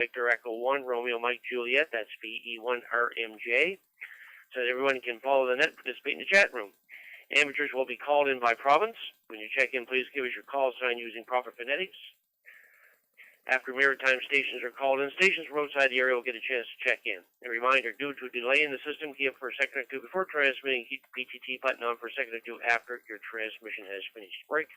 Victor Echo 1, Romeo Mike Juliet, that's VE1RMJ, so that everyone can follow the net, participate in the chat room. Amateurs will be called in by province. When you check in, please give us your call sign using proper phonetics. After maritime stations are called in, stations from outside the area will get a chance to check in. A reminder, due to a delay in the system, key up for a second or two before transmitting, keep the PTT button on for a second or two after your transmission has finished. Break.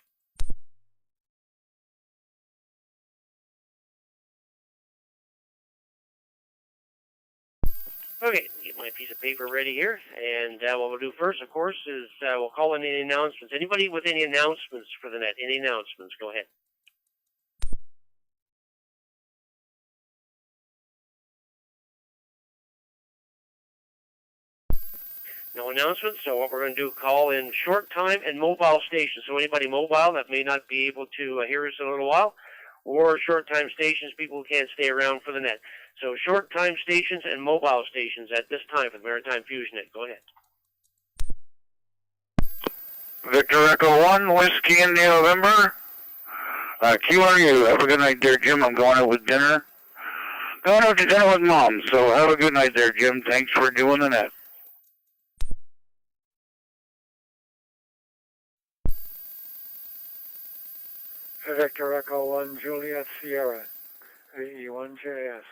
Okay, get my piece of paper ready here, and what we'll do first, of course, is we'll call in any announcements. Anybody with any announcements for the net? Any announcements? Go ahead. No announcements, so what we're going to do, call in short time and mobile stations. So anybody mobile that may not be able to hear us in a little while, or short time stations, people who can't stay around for the net. So short time stations and mobile stations at this time for the Maritime Fusion Net. Go ahead. Victor Echo 1, Whiskey India November. QRU, have a good night there, Jim. I'm going out with dinner. Going out to dinner with Mom, so have a good night there, Jim. Thanks for doing the net. Victor Echo 1, Juliet Sierra, VE1JS.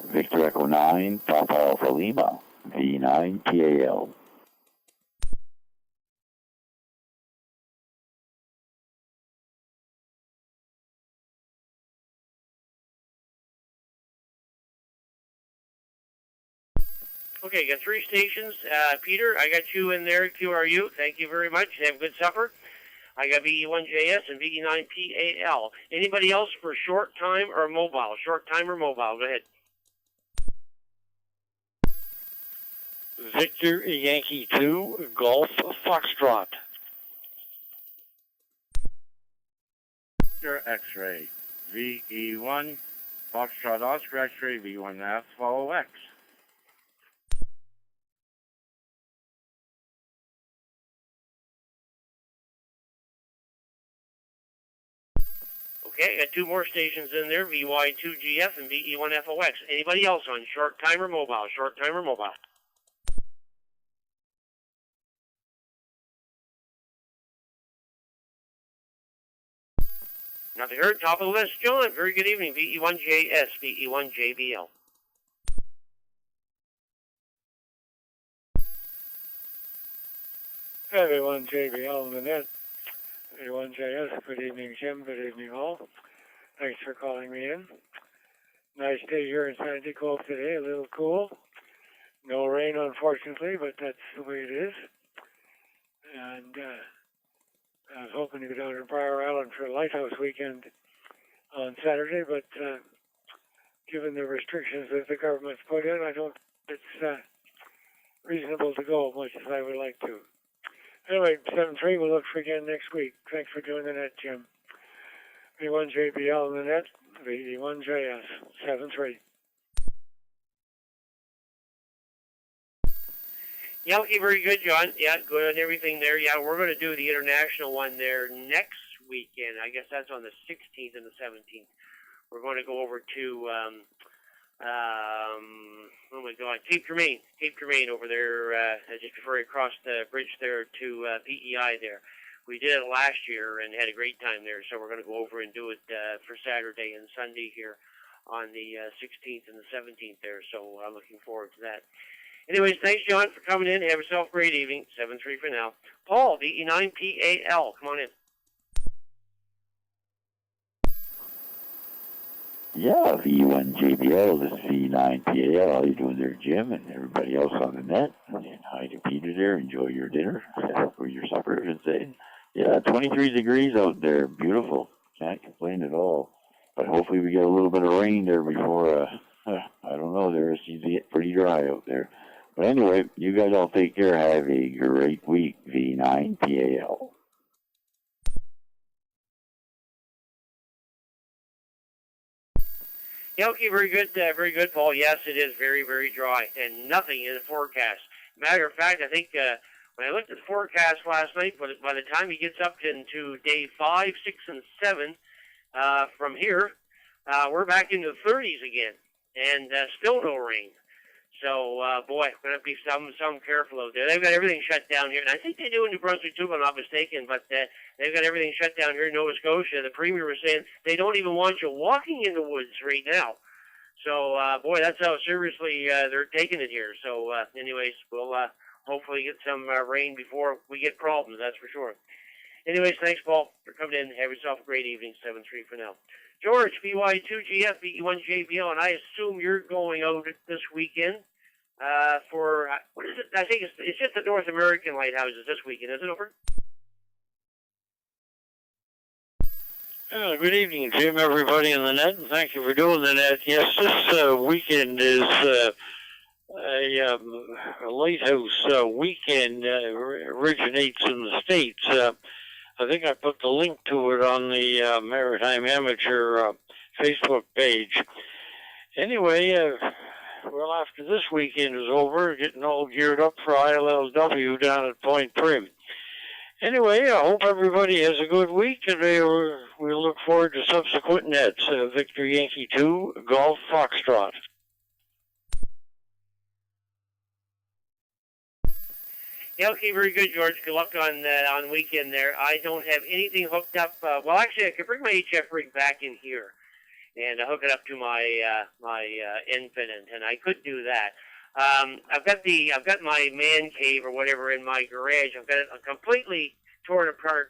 Victor Echo 9, Papa Alpha Lima, V9PAL. Okay, got 3 stations. Peter, I got you in there, QRU. Thank you very much. Have a good supper. I got VE1JS and VE9PAL. Anybody else for short time or mobile? Short time or mobile? Go ahead. Victor Yankee 2, Golf Foxtrot. Victor X-Ray, VE1, Foxtrot Oscar X-Ray, V1F, follow X. Okay, I got 2 more stations in there, VY2GF and VE1FOX. Anybody else on short time or mobile? Short time or mobile? Nothing heard. Top of the list, John. Very good evening. VE1JS, VE1JBL. Everyone, JBL on the net. VE1JS, good evening, Jim. Good evening, all. Thanks for calling me in. Nice day here in San Diego today. A little cool. No rain, unfortunately, but that's the way it is. And I was hoping to go down to Briar Island for a Lighthouse weekend on Saturday, but given the restrictions that the government's put in, I don't think it's reasonable to go as much as I would like to. Anyway, 7-3, we'll look for again next week. Thanks for doing the net, Jim. V1JBL on the net, VE1JS, 7-3. Yeah, okay, very good, John. Yeah, good on everything there. Yeah, we're going to do the international one there next weekend. I guess that's on the 16th and the 17th. We're going to go over to, oh my God, Cape Germain over there, just before you cross the bridge there to PEI there. We did it last year and had a great time there, so we're going to go over and do it for Saturday and Sunday here on the 16th and the 17th there, so I'm looking forward to that. Anyways, thanks, John, for coming in. Have yourself a great evening. 7-3 for now. Paul, VE9PAL, come on in. Yeah, V1JBL, this is V9PAL. How you doing there, Jim, and everybody else on the net? And hi to Peter there. Enjoy your dinner, or your supper, I should say. Yeah, 23 degrees out there. Beautiful. Can't complain at all. But hopefully we get a little bit of rain there before, I don't know, there seems to get pretty dry out there. But anyway, you guys all take care. Have a great week, V9PAL. Yeah, okay, very good, Paul. Yes, it is very, very dry, and nothing in the forecast. Matter of fact, I think when I looked at the forecast last night, but by the time he gets up into day 5, 6, and 7 from here, we're back into the 30s again, and still no rain. So, boy, we're going to be some careful out there. They've got everything shut down here, and I think they do in New Brunswick too, if I'm not mistaken, but they've got everything shut down here in Nova Scotia. The Premier was saying they don't even want you walking in the woods right now. So, boy, that's how seriously they're taking it here. So, anyways, we'll hopefully get some rain before we get problems, that's for sure. Anyways, thanks, Paul, for coming in. Have yourself a great evening. 7-3 for now. George, BY2GF, BE1JBL, and I assume you're going out this weekend for, what is it? I think it's just the North American lighthouses this weekend, isn't it, over? Good evening, Jim, everybody in the net, and thank you for doing the net. Yes, this weekend is a lighthouse weekend. Originates in the States. I think I put the link to it on the Maritime Amateur Facebook page. Anyway, well, after this weekend is over, getting all geared up for ILLW down at Point Prim. Anyway, I hope everybody has a good week, and we look forward to subsequent nets. Victor Yankee 2, Golf Foxtrot. Yeah, okay, very good, George. Good luck on the weekend there. I don't have anything hooked up. Well, actually, I could bring my HF rig back in here and hook it up to my Infinite, and I could do that. I've got my man cave or whatever in my garage. I've got it completely torn apart.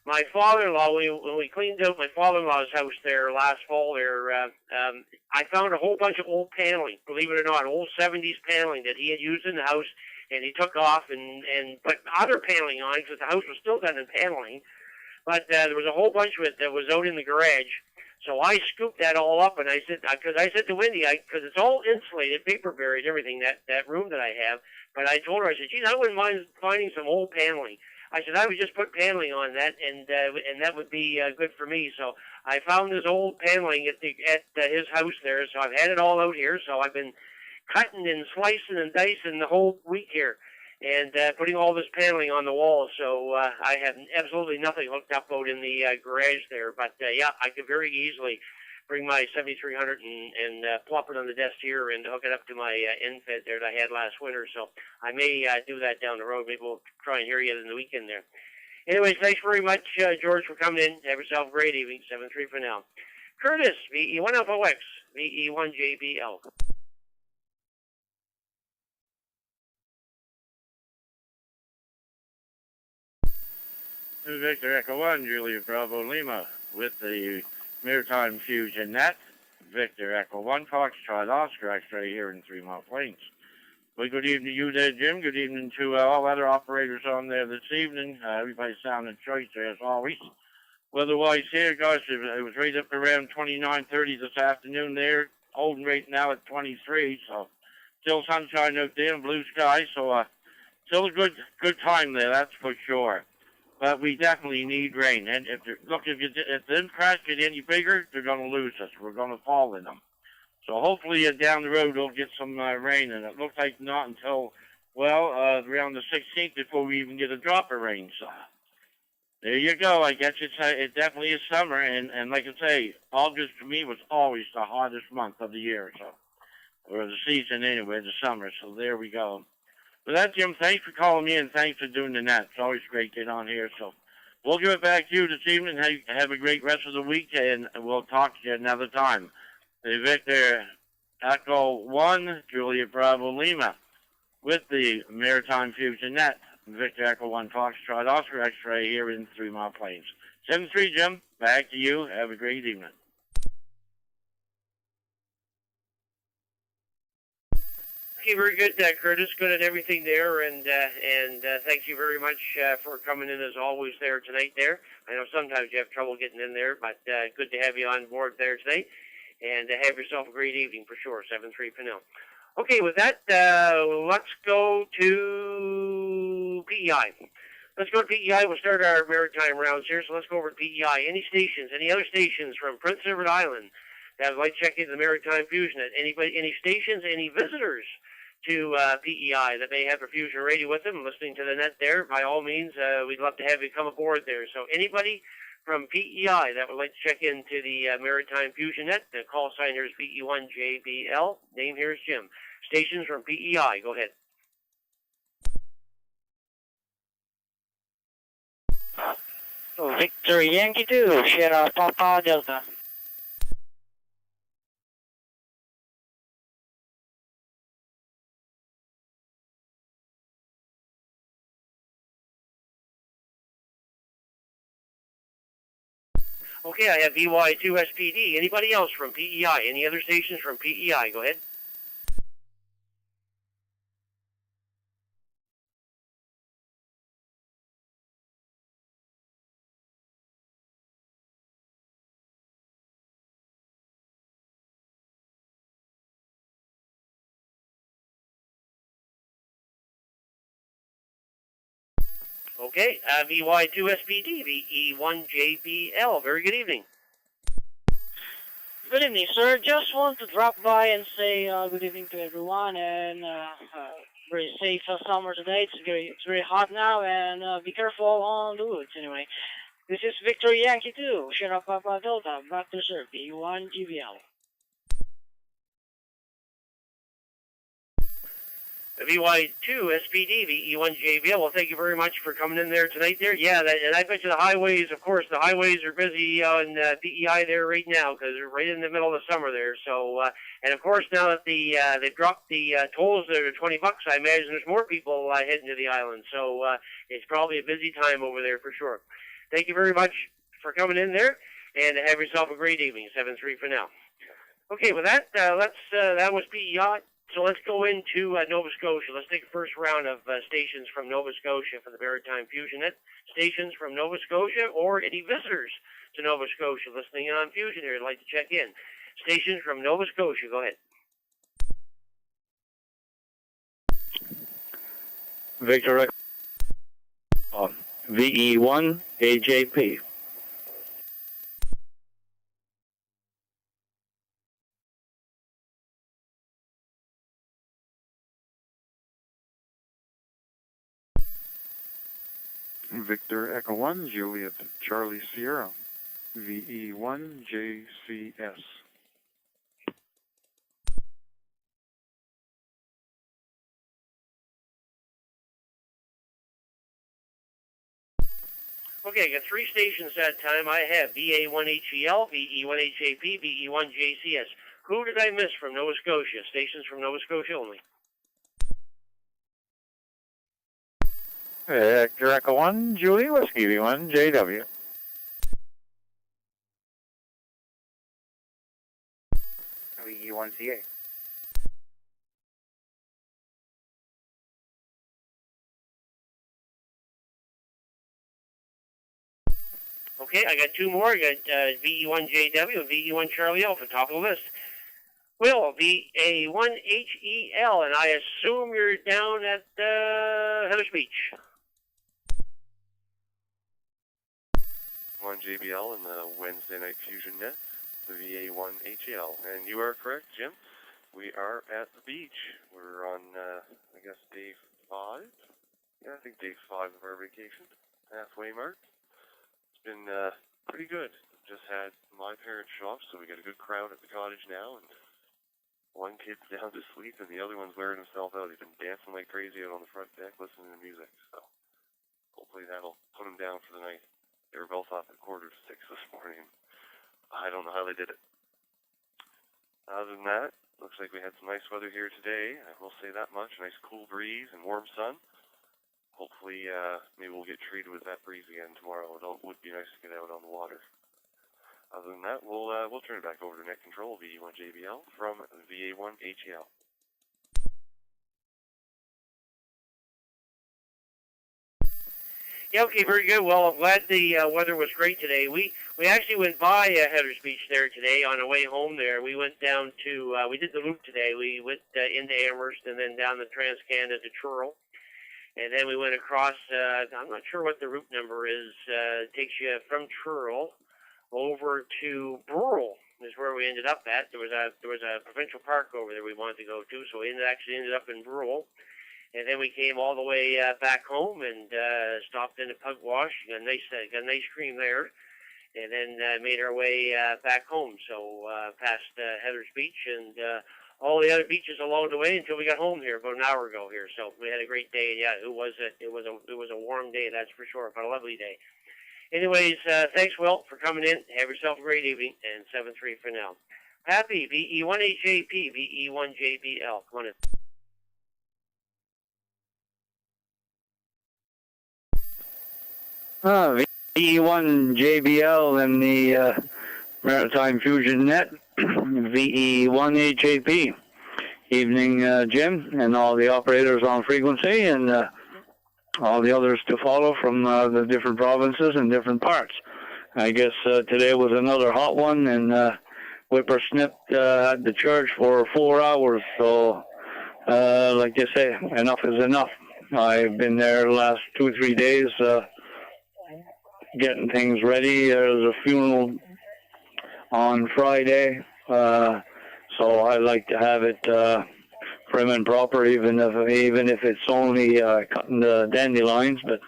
My father-in-law, when we cleaned out my father-in-law's house there last fall, I found a whole bunch of old paneling. Believe it or not, old 70s paneling that he had used in the house. And he took off and put other paneling on because the house was still done in paneling. But there was a whole bunch of it that was out in the garage. So I scooped that all up, and I said to Wendy, because it's all insulated, paper buried, everything, that room that I have. But I told her, I said, geez, I wouldn't mind finding some old paneling. I said, I would just put paneling on that, and that would be good for me. So I found this old paneling at his house there. So I've had it all out here. So I've been cutting and slicing and dicing the whole week here and putting all this paneling on the wall. So I have absolutely nothing hooked up out in the garage there. But, yeah, I could very easily bring my 7300 and plop it on the desk here and hook it up to my Infed there that I had last winter. So I may do that down the road. Maybe we'll try and hear you in the weekend there. Anyways, thanks very much, George, for coming in. Have yourself a great evening. 7-3 for now. Curtis, VE1FOX, VE1JBL. This is Victor Echo 1, Julia Bravo Lima, with the Maritime Fusion Net, Victor Echo 1, Foxtrot Oscar, X-ray here in 3 Mile Plains. Well, good evening to you there, Jim. Good evening to all other operators on there this evening. Everybody's sounding choice there, as always. Weather-wise here, gosh, it was right up around 29:30 this afternoon there, holding right now at 23, so still sunshine out there and blue sky, so still a good time there, that's for sure. But we definitely need rain. And if the impact get any bigger, they're going to lose us. We're going to fall in them. So hopefully down the road we'll get some rain. And it looks like not until, around the 16th before we even get a drop of rain. So there you go. I guess it definitely is summer. And like I say, August for me was always the hottest month of the year. So, or the season anyway, the summer. So there we go. With that, Jim, thanks for calling me and thanks for doing the net. It's always great to get on here. So we'll give it back to you this evening. Have a great rest of the week, and we'll talk to you another time. The Victor Echo 1, Julia Bravo Lima, with the Maritime Fusion Net, Victor Echo 1 Foxtrot Oscar X-ray here in 3 Mile Plains. 7-3, Jim. Back to you. Have a great evening. Okay, very good, Curtis. Good at everything there, and thank you very much for coming in as always there tonight. There, I know sometimes you have trouble getting in there, but good to have you on board there today, and have yourself a great evening for sure. 7-3 for now. Okay, with that, let's go to PEI. Let's go to PEI. We'll start our maritime rounds here. So let's go over to PEI. Any other stations from Prince Edward Island that would like to check into the Maritime Fusion Net? Anybody, any stations, any visitors to PEI that may have a Fusion radio with them, listening to the net there, by all means, we'd love to have you come aboard there. So anybody from PEI that would like to check into the Maritime Fusion Net, the call sign here is BE1JBL. Name here is Jim. Stations from PEI. Go ahead. Victor Yankee 2, Sierra Papa Delta. Okay, I have VY2SPD. Anybody else from PEI? Any other stations from PEI? Go ahead. Okay, VY2SPD, VE1JBL. Very good evening. Good evening, sir. Just want to drop by and say good evening to everyone, and very safe summer today. It's very hot now, and be careful on the woods. Anyway, this is Victor Yankee 2, Sierra Papa Delta, back to serve VE1GBL. VY2SPD, VE1JBL. Well, thank you very much for coming in there tonight there. Yeah, and I bet you the highways, of course, the highways are busy on PEI there right now because they're right in the middle of the summer there. So, and of course, now that they've dropped the tolls there to $20, I imagine there's more people heading to the island. So it's probably a busy time over there for sure. Thank you very much for coming in there, and have yourself a great evening. 7-3 for now. Okay, with that, that was PEI. So let's go into Nova Scotia. Let's take the first round of stations from Nova Scotia for the Maritime Fusion Net. Stations from Nova Scotia or any visitors to Nova Scotia listening in on Fusion here would like to check in. Stations from Nova Scotia, go ahead. Victor VE1 AJP. Victor Echo 1, Juliet Charlie Sierra, VE1 JCS. Okay, I got 3 stations that time. I have VA1HEL, VE1HAP, VE1JCS. Who did I miss from Nova Scotia? Stations from Nova Scotia only. Victor Echo 1, Julie Whiskey, V1 JW. VE1CA. Okay, I got 2 more. I got VE1JW and VE1 Charlie Alpha, top of the list. Will, VA1HEL, and I assume you're down at Heather's Beach. 1 JBL in the Wednesday Night Fusion Net, the VA1HEL. And you are correct, Jim. We are at the beach. We're on, I guess, day 5? Yeah, I think day 5 of our vacation. Halfway mark. It's been pretty good. Just had my parents show up, so we got a good crowd at the cottage now. And one kid's down to sleep, and the other one's wearing himself out. He's been dancing like crazy out on the front deck listening to music. So hopefully that'll put him down for the night. They were both up at 5:45 this morning. I don't know how they did it. Other than that, looks like we had some nice weather here today. I will say that much. Nice cool breeze and warm sun. Hopefully, maybe we'll get treated with that breeze again tomorrow. It would be nice to get out on the water. Other than that, we'll turn it back over to Net Control, VE1JBL, from VA1HEL. Yeah, okay, very good. Well, I'm glad the weather was great today. We actually went by Heather's Beach there today on the way home there. We went down to, we did the loop today. We went into Amherst and then down the Trans-Canada to Truro. And then we went across, I'm not sure what the route number is. It takes you from Truro over to Burrell. is where we ended up at. There was a provincial park over there we wanted to go to, so we actually ended up in Brule. And then we came all the way back home and stopped in a Pug Wash, got a nice cream there, and then made our way back home. So past Heather's Beach and all the other beaches along the way until we got home here about an hour ago here. So we had a great day. Yeah, it was a warm day, that's for sure, but a lovely day. Anyways, thanks, Will, for coming in. Have yourself a great evening, and 7-3 for now. Happy, VE1HAP, VE1JBL. Come on in. VE1JBL and the Maritime Fusion Net, VE1HAP. Evening, Jim, and all the operators on frequency, and all the others to follow from the different provinces and different parts. I guess today was another hot one, and whippersnipped at the church for 4 hours, so like you say, enough is enough. I've been there the last 2 or 3 days getting things ready. There's a funeral on Friday, so I like to have it prim and proper, even if it's only cutting the dandelions, but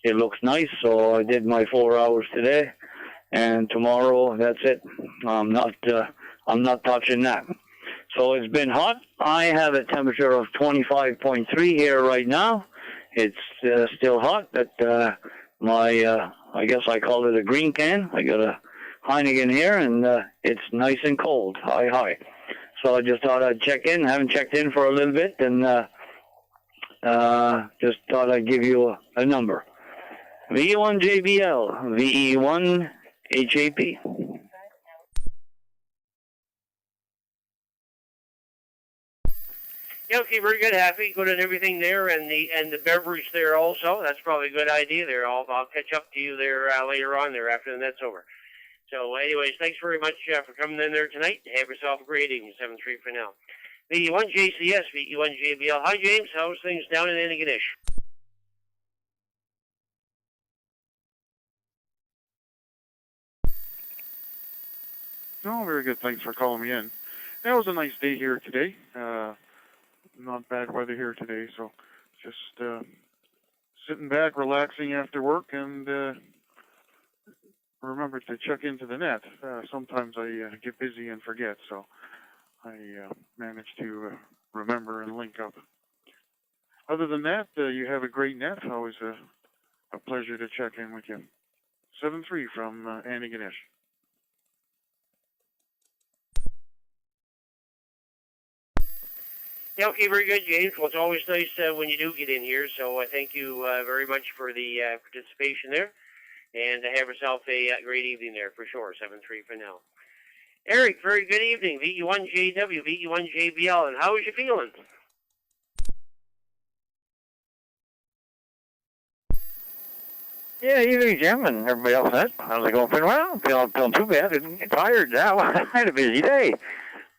it looks nice. So I did my 4 hours today, and tomorrow that's it. I'm not touching that. So it's been hot. I have a temperature of 25.3 here right now. It's still hot, but I guess I call it a green can. I got a Heineken here, and it's nice and cold. Hi. So I just thought I'd check in. I haven't checked in for a little bit, and just thought I'd give you a number. VE1JBL, VE1HAP. Yeah, okay, very good. Happy, good and everything there, and the beverage there also. That's probably a good idea there. I'll catch up to you there later on there after the net's over. So, anyways, thanks very much for coming in there tonight. Have yourself a great evening. 7-3 for now. VE1JCS, VE1JBL. Hi, James. How's things down in Antigonish? Oh, very good. Thanks for calling me in. It was a nice day here today. Not bad weather here today, so just sitting back, relaxing after work, and remember to check into the net. Sometimes I get busy and forget, so I managed to remember and link up. Other than that, you have a great net. Always a pleasure to check in with you. 7-3 from Antigonish. Yeah, okay, very good, James. Well, it's always nice when you do get in here, so I thank you very much for the participation there. And have yourself a great evening there, for sure. 7-3 for now. Eric, very good evening. VE1JW, VE1JBL, and how is you feeling? Yeah, evening, Jim, and everybody else. How's it going? Well, feeling too bad. I'm tired now. I had a busy day.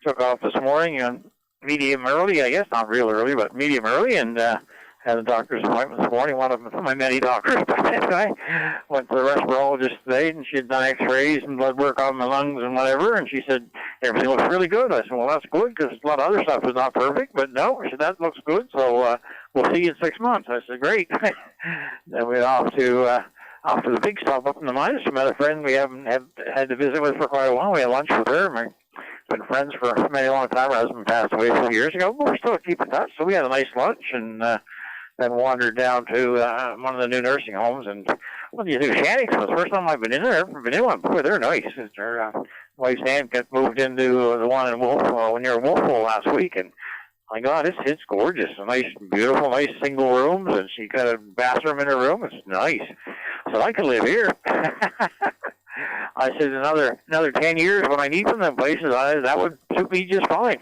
Took off this morning on medium early, I guess. Not real early, but medium early, and had a doctor's appointment this morning, one of my many doctors. I went to the respirologist today, and she had done x-rays and blood work on my lungs and whatever, and she said, everything looks really good. I said, well, that's good, because a lot of other stuff was not perfect, but no, she said, that looks good, so we'll see you in 6 months. I said, great. Then we went off to the big stuff up in the mines. I met a friend we haven't had to visit with for quite a while. We had lunch with her. Been friends for a many long time. Her husband passed away a few years ago, but we're still keeping in touch. So we had a nice lunch, and then wandered down to one of the new nursing homes. And what do you do? Shanty's was the first time I've been in there. I've never been in one. Boy, they're nice. Her wife's aunt got moved into the one in near Wolfville last week, and my God, it's gorgeous. A nice, beautiful, nice single rooms, and she got a bathroom in her room. It's nice. So I could live here. I said another 10 years when I need from them places, that would suit me just fine.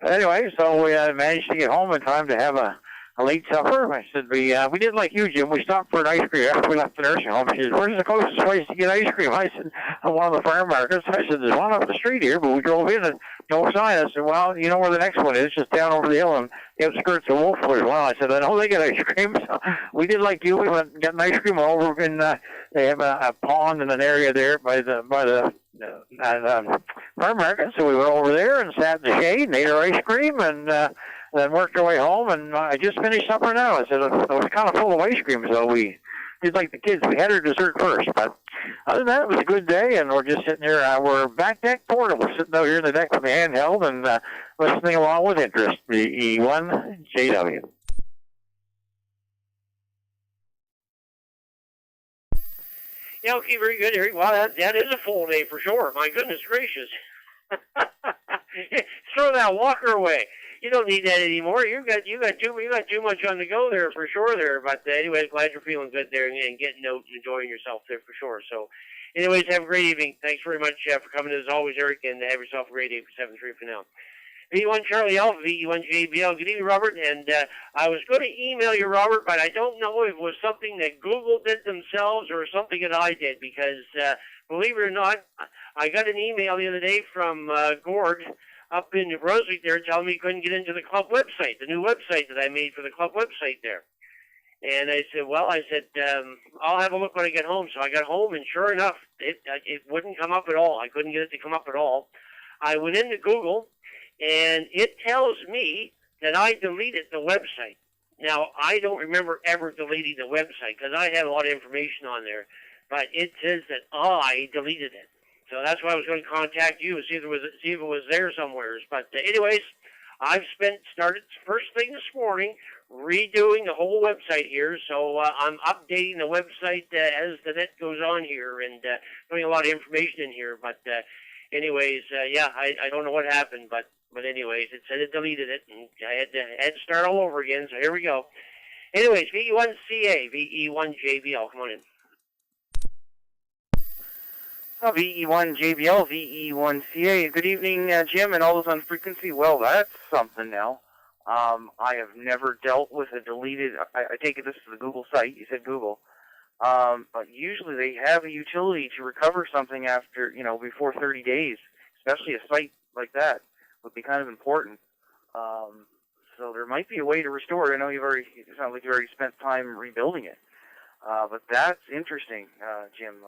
Anyway, so we managed to get home in time to have a a late supper. I said, we did like you, Jim. We stopped for an ice cream after we left the nursing home. She said, where's the closest place to get ice cream? I said, at one of the farm markets. I said, there's one up the street here, but we drove in and no sign. I said, well, you know where the next one is, just down over the hill on the outskirts of Wolfwood. Well, I said, I know they get ice cream. So we did like you. We went and got an ice cream over in, they have a pond in an area there by the farm market. So we went over there and sat in the shade and ate our ice cream and then worked our way home. And I just finished supper now. I said, I was kind of full of ice cream, so we did like the kids. We had our dessert first. But other than that, it was a good day, and we're just sitting here. We're back deck portable, sitting out here in the deck with the handheld and listening along with interest. The E1JW. Yeah, okay, very good, Eric. Wow, that is a full day for sure. My goodness gracious. Throw that walker away. You don't need that anymore. You got too much on the go there for sure there. But anyways, glad you're feeling good there and getting out and enjoying yourself there for sure. So, anyways, have a great evening. Thanks very much for coming as always, Eric, and have yourself a great day for 7-3 for now. V1 Charlie Alpha, V1 JBL. Good evening, Robert. And I was going to email you, Robert, but I don't know if it was something that Google did themselves or something that I did because, believe it or not, I got an email the other day from Gord up in New Brunswick there telling me he couldn't get into the club website, the new website that I made for the club website there. And I said, I'll have a look when I get home. So I got home, and sure enough, it wouldn't come up at all. I couldn't get it to come up at all. I went into Google, and it tells me that I deleted the website. Now, I don't remember ever deleting the website because I had a lot of information on there, but it says that I deleted it. So that's why I was going to contact you and see if it was there somewhere. But anyways, I've started first thing this morning redoing the whole website here. So I'm updating the website as the net goes on here and putting a lot of information in here. But anyways, I don't know what happened, but anyways, it said it deleted it, and I had to start all over again. So here we go. Anyways, VE1CA, VE1JBL, come on in. VE1JBL, VE1CA. Good evening, Jim, and all those on frequency. Well, that's something now. I have never dealt with a deleted. I take it this is the Google site. You said Google. But usually they have a utility to recover something after, before 30 days, especially a site like that would be kind of important. So there might be a way to restore it. I know it sounds like you already spent time rebuilding it. But that's interesting, Jim.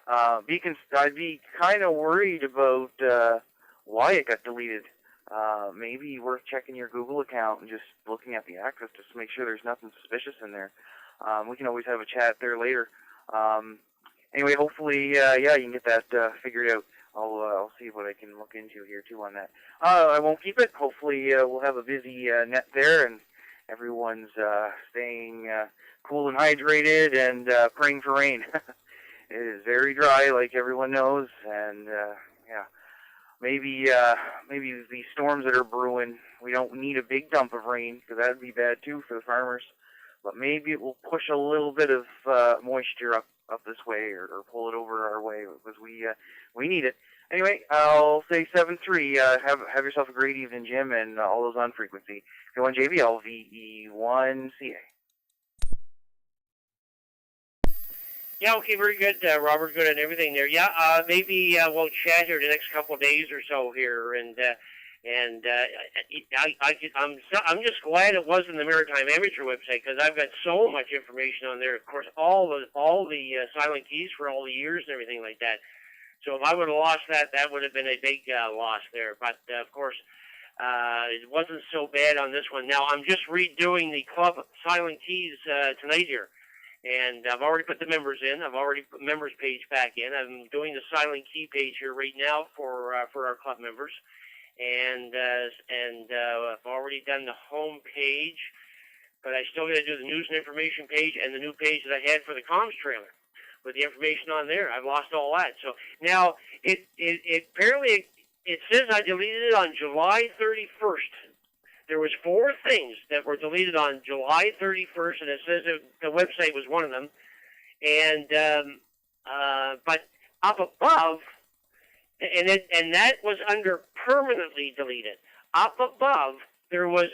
I'd be kind of worried about why it got deleted. Maybe worth checking your Google account and just looking at the access just to make sure there's nothing suspicious in there. We can always have a chat there later. Anyway, hopefully, you can get that figured out. I'll see what I can look into here too on that. I won't keep it. Hopefully, we'll have a busy net there and everyone's staying cool and hydrated and praying for rain. It is very dry, like everyone knows, and maybe these storms that are brewing, we don't need a big dump of rain because that would be bad too for the farmers. But maybe it will push a little bit of moisture up this way or pull it over our way because we need it. Anyway, I'll say 7-3. Have yourself a great evening, Jim, and all those on frequency. V1JBL, VE1CA. Yeah, okay, very good, Robert. Good on everything there. Yeah, maybe we'll chat here the next couple of days or so here, and I'm just glad it wasn't the Maritime Amateur website because I've got so much information on there. Of course, all the silent keys for all the years and everything like that. So if I would have lost that would have been a big loss there. But of course, it wasn't so bad on this one. Now I'm just redoing the club silent keys tonight here. And I've already put the members in. I've already put members page back in. I'm doing the silent key page here right now for our club members, and I've already done the home page, but I still got to do the news and information page and the new page that I had for the comms trailer with the information on there. I've lost all that. So now it apparently it says I deleted it on July 31st. There was 4 things that were deleted on July 31st, and it says the website was one of them. And but up above, and that was under permanently deleted. Up above, there was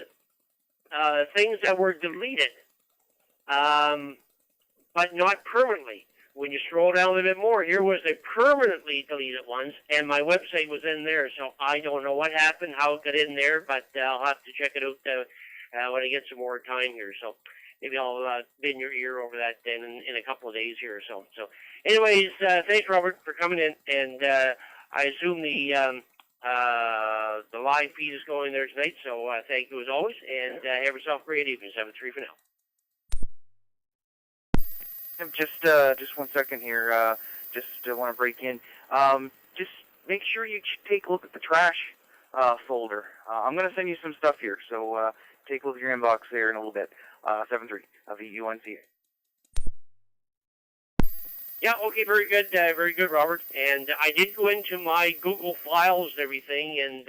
things that were deleted, but not permanently. When you scroll down a little bit more, here was the permanently deleted ones, and my website was in there, so I don't know what happened, how it got in there, but I'll have to check it out when I get some more time here. So maybe I'll bend your ear over that then in a couple of days here or so. So anyways, thanks, Robert, for coming in, and I assume the live feed is going there tonight, so thank you as always, and have yourself a great evening. 7-3 for now. Just 1 second here. Just want to break in. Just make sure you take a look at the trash folder. I'm going to send you some stuff here, so take a look at your inbox there in a little bit. 7-3 VE1CA. Yeah, okay, very good, Robert. And I did go into my Google files and everything, and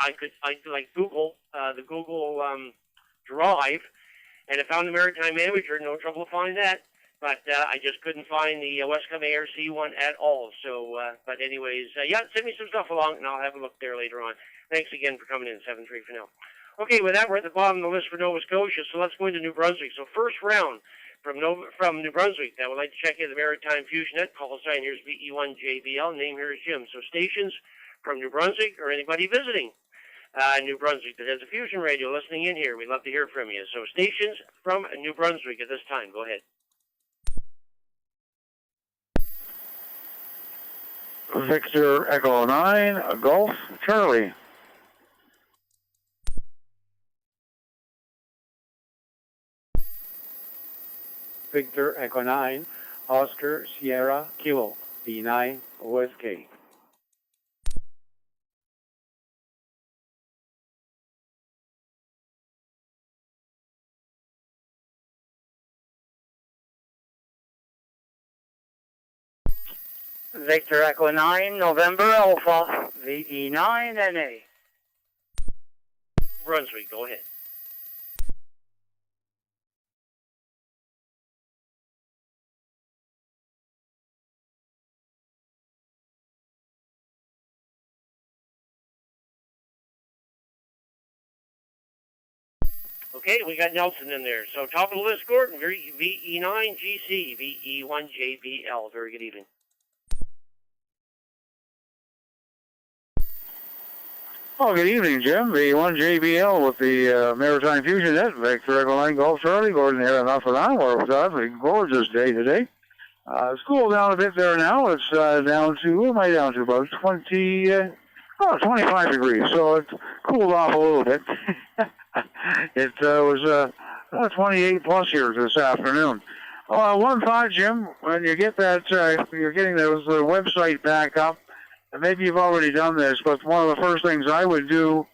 I could Google the Google Drive, and I found the Maritime Manager. No trouble to find that. But I just couldn't find the Westcom ARC one at all. So, but anyways, yeah, send me some stuff along, and I'll have a look there later on. Thanks again for coming in, 7-3 for now. Okay, with that, we're at the bottom of the list for Nova Scotia, so let's go into New Brunswick. So first round from New Brunswick that would like to check in the Maritime Fusion Net. Call sign here is VE1JBL. Name here is Jim. So stations from New Brunswick or anybody visiting New Brunswick that has a fusion radio listening in here, we'd love to hear from you. So stations from New Brunswick at this time. Go ahead. Victor Echo 9, Golf, Charlie. Victor Echo 9, Oscar Sierra Kilo, B9 OSK. Victor Echo 9, November Alpha, VE9NA. Brunswick, go ahead. Okay, we got Nelson in there. So top of the list, Gordon, VE9GC, VE1JBL. Very good evening. Oh, good evening, Jim. VE1JBL with the Maritime Fusion Net. Victor Echo 9, Golf, Charlie. Gordon here in Alpha We're with a gorgeous day today. It's cooled down a bit there now. It's down to, what am I down to? About 25 degrees. So it cooled off a little bit. It was 28 plus here this afternoon. One thought, Jim, when you get that, you're getting the website back up, and maybe you've already done this, but one of the first things I would do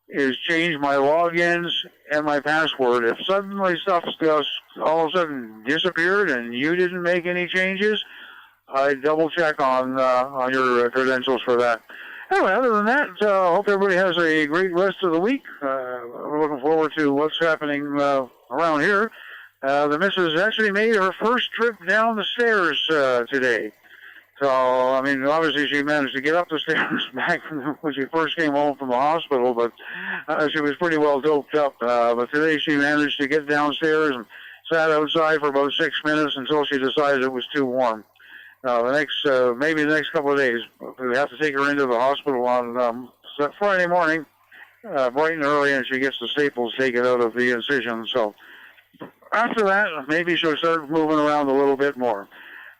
is change my logins and my password. If suddenly stuff just all of a sudden disappeared and you didn't make any changes, I'd double check on your credentials for that. Anyway, other than that, hope everybody has a great rest of the week. We're looking forward to what's happening around here. The missus actually made her first trip down the stairs today. So, I mean, obviously she managed to get up the stairs back when she first came home from the hospital, but she was pretty well doped up. But today she managed to get downstairs and sat outside for about 6 minutes until she decided it was too warm. Maybe the next couple of days, we have to take her into the hospital on Friday morning, bright and early, and she gets the staples taken out of the incision. So after that, maybe she'll start moving around a little bit more.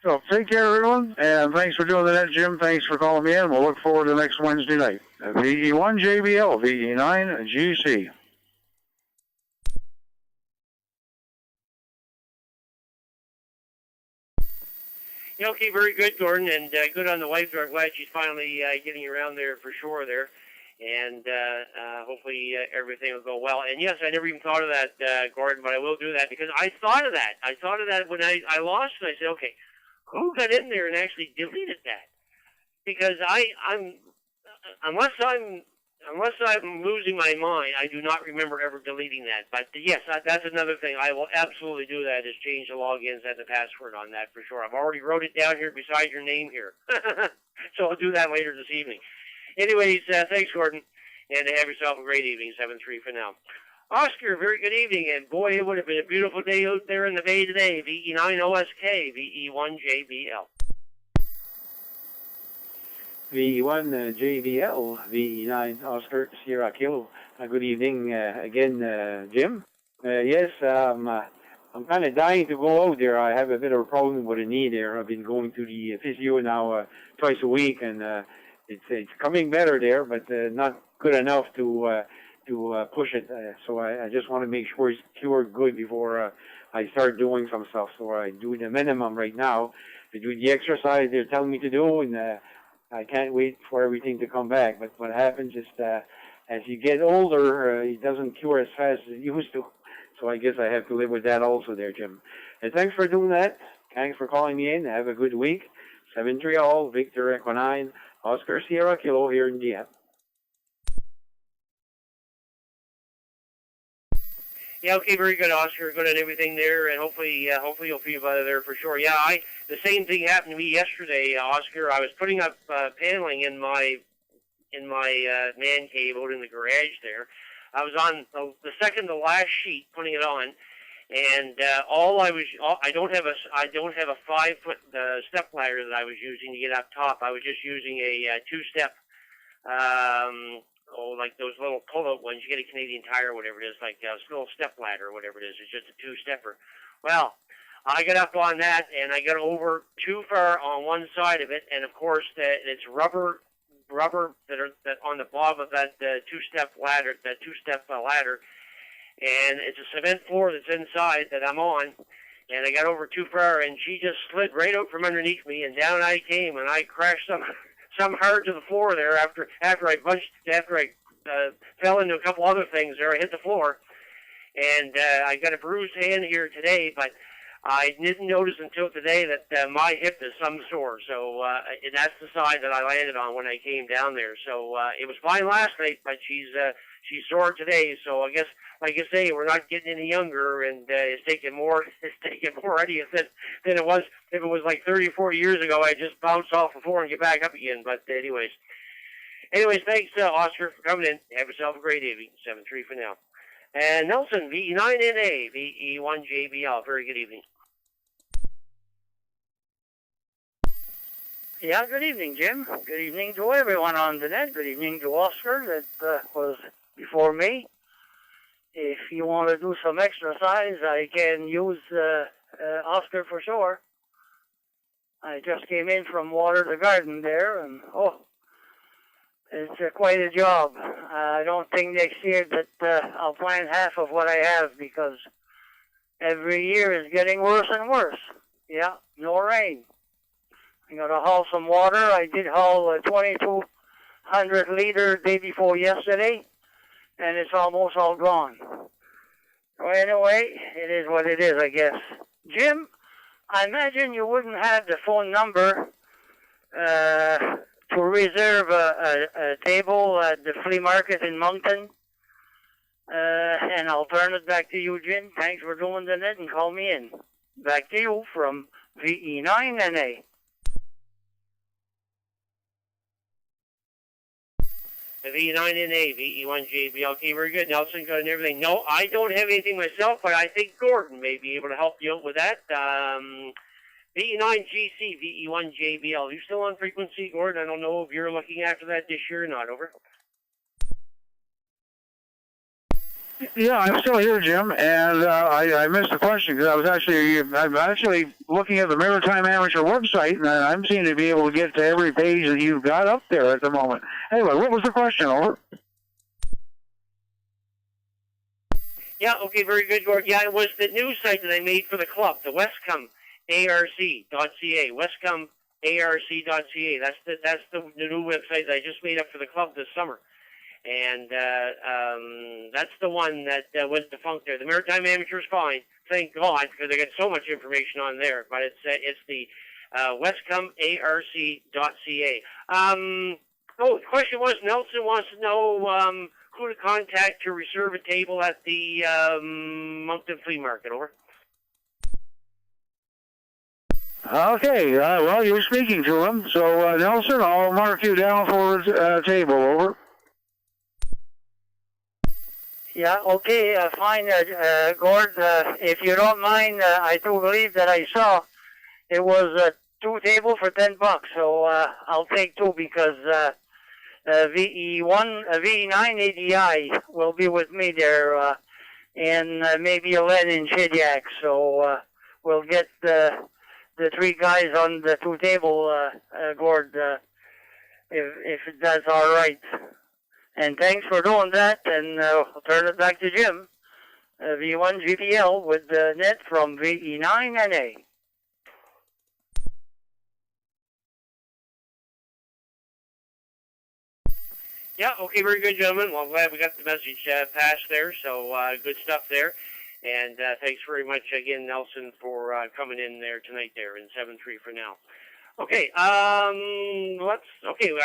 So take care, everyone, and thanks for doing the net, Jim. Thanks for calling me in. We'll look forward to next Wednesday night. VE1JBL, VE9GC. Yeah, okay, very good, Gordon, and good on the wife. I'm glad she's finally getting around there for sure there, and hopefully everything will go well. And yes, I never even thought of that, Gordon, but I will do that because I thought of that. I thought of that when I lost it. I said, okay, who got in there and actually deleted that? Because unless I'm losing my mind, I do not remember ever deleting that. But yes, that's another thing. I will absolutely do that, is change the logins and the password on that for sure. I've already wrote it down here beside your name here. So I'll do that later this evening. Anyways, thanks, Gordon. And have yourself a great evening, 7-3 for now. Oscar, very good evening, and boy, it would have been a beautiful day out there in the bay today. VE9OSK, VE1JBL. VE1 JBL, VE9 Oscar Sierra Kilo. Good evening again, Jim. Yes, I'm kind of dying to go out there. I have a bit of a problem with a knee there. I've been going to the physio now twice a week, and it's coming better there, but not good enough to push it. So I just want to make sure it's cured good before I start doing some stuff. So I do the minimum right now to do the exercise they're telling me to do, and I can't wait for everything to come back. But what happens is as you get older, it doesn't cure as fast as it used to. So I guess I have to live with that also there, Jim. And thanks for doing that. Thanks for calling me in. Have a good week. 7-3 all, Victor Echo 9, Oscar Sierra Kilo here in the app. Yeah, okay, very good, Oscar. Good on everything there, and hopefully you'll feel better there for sure. Yeah, the same thing happened to me yesterday, Oscar. I was putting up paneling in my man cave out in the garage there. I was on the second to last sheet putting it on, and I don't have a 5-foot step ladder that I was using to get up top. I was just using a 2-step. Like those little pull-out ones. You get a Canadian Tire or whatever it is, like a little step ladder or whatever it is. It's just a 2-stepper. Well, I got up on that, and I got over too far on one side of it, and of course, it's rubber that on the bottom of that 2-step ladder, and it's a cement floor that's inside that I'm on, and I got over too far, and she just slid right out from underneath me, and down I came, and I crashed some hard to the floor there after I fell into a couple other things there. I hit the floor, and I got a bruised hand here today, but I didn't notice until today that my hip is some sore. So and that's the side that I landed on when I came down there. So it was fine last night, but she's sore today. So I guess, like you say, we're not getting any younger, and it's taking more out of you than it was if it was like 30 or 40 years ago. I just bounce off the floor and get back up again. But anyways, thanks, Oscar, for coming in. Have yourself a great evening. 7-3 for now. And Nelson, VE9NA, VE1JBL. Very good evening. Yeah, good evening, Jim. Good evening to everyone on the net. Good evening to Oscar that was before me. If you want to do some exercise, I can use Oscar for sure. I just came in from water the garden there, and it's quite a job. I don't think next year that I'll plant half of what I have, because every year is getting worse and worse. Yeah, no rain. I'm going to haul some water. I did haul 2,200 liters day before yesterday, and it's almost all gone. So anyway, it is what it is, I guess. Jim, I imagine you wouldn't have the phone number to reserve a table at the flea market in Moncton. And I'll turn it back to you, Jim. Thanks for doing the net and call me in. Back to you from VE9NA. The VE9NA, VE1JBL. Okay, very good. Nelson, good and everything. No, I don't have anything myself, but I think Gordon may be able to help you out with that. VE9GC, VE1JBL. Are you still on frequency, Gordon? I don't know if you're looking after that this year or not. Over. Yeah, I'm still here, Jim, and I missed the question because I'm actually looking at the Maritime Amateur website, and I'm seeming to be able to get to every page that you've got up there at the moment. Anyway, what was the question? Over. Yeah, okay, very good, Gordon. Yeah, it was the news site that I made for the club, the westcomarc.ca, westcomarc.ca. That's the new website that I just made up for the club this summer. And that's the one that went defunct there. The Maritime Amateur is fine, thank God, because they get so much information on there. But it's the westcomarc.ca. The question was, Nelson wants to know who to contact to reserve a table at the Moncton Flea Market. Over. Okay, well, you're speaking to him. So, Nelson, I'll mark you down for a table. Over. Yeah, okay, fine, Gord. If you don't mind, I do believe that I saw it was 2 tables for $10, so I'll take 2 because VE9 ADI will be with me there, and maybe a Len in Shediac, so we'll get the 3 guys on the 2 table, Gord, if that's all right. And thanks for doing that, and I'll turn it back to Jim. V1 GPL with the net from VE9 NA. Yeah, okay, very good, gentlemen. Well, I'm glad we got the message passed there, so good stuff there. And thanks very much again, Nelson, for coming in there tonight there in 7-3 for now. Okay, I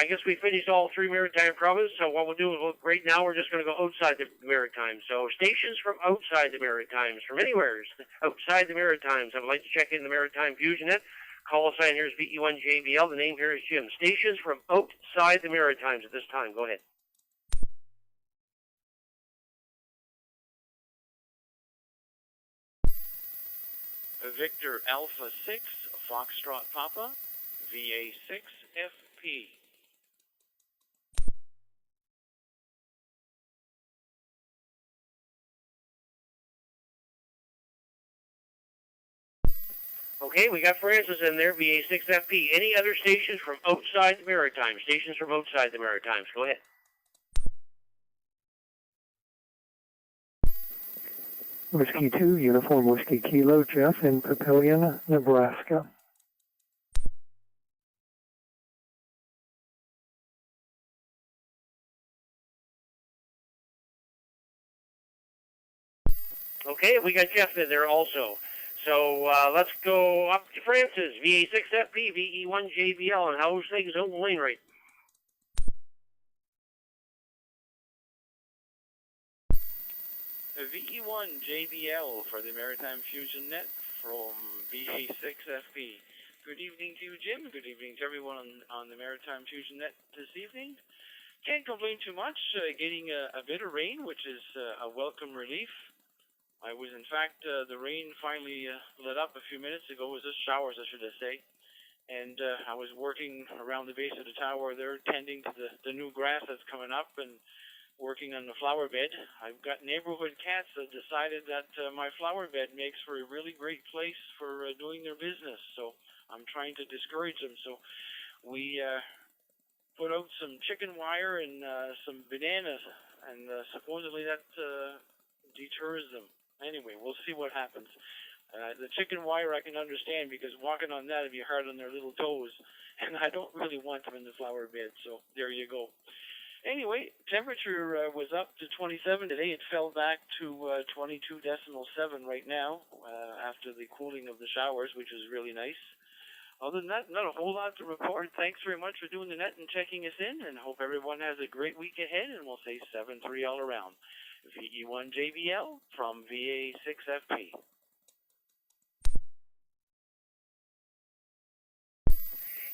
guess we finished all 3 maritime provinces, so what we'll do is right now we're just going to go outside the Maritimes. So stations from outside the Maritimes, from anywhere outside the Maritimes, I would like to check in the Maritime Fusion Net. Call sign here is VE1JBL. The name here is Jim. Stations from outside the Maritimes at this time. Go ahead. Victor Alpha 6, Foxtrot Papa, VA6 FP. Okay, we got Francis in there, VA6FP. Any other stations from outside the Maritimes? Stations from outside the Maritimes. Go ahead. Whiskey 2, Uniform Whiskey Kilo, Jeff in Papillion, Nebraska. Okay, we got Jeff in there also. So let's go up to Francis, VA6FP, VE1JBL, and how's things out in Wainwright? VE1JBL for the Maritime Fusion Net from VA6FP. Good evening to you, Jim. Good evening to everyone on the Maritime Fusion Net this evening. Can't complain too much. Getting a bit of rain, which is a welcome relief. I was, in fact, the rain finally let up a few minutes ago. It was just showers, I should say. And I was working around the base of the tower there, tending to the new grass that's coming up and working on the flower bed. I've got neighborhood cats that decided that my flower bed makes for a really great place for doing their business. So I'm trying to discourage them. So we put out some chicken wire and some bananas, and supposedly that deters them. Anyway, we'll see what happens. The chicken wire I can understand because walking on that would be hard on their little toes, and I don't really want them in the flower bed, so there you go. Anyway, temperature was up to 27 today. It fell back to 22.7 right now after the cooling of the showers, which is really nice. Other than that, not a whole lot to report. Thanks very much for doing the net and checking us in, and hope everyone has a great week ahead, and we'll say 7-3 all around. VE1JBL from VA6FP.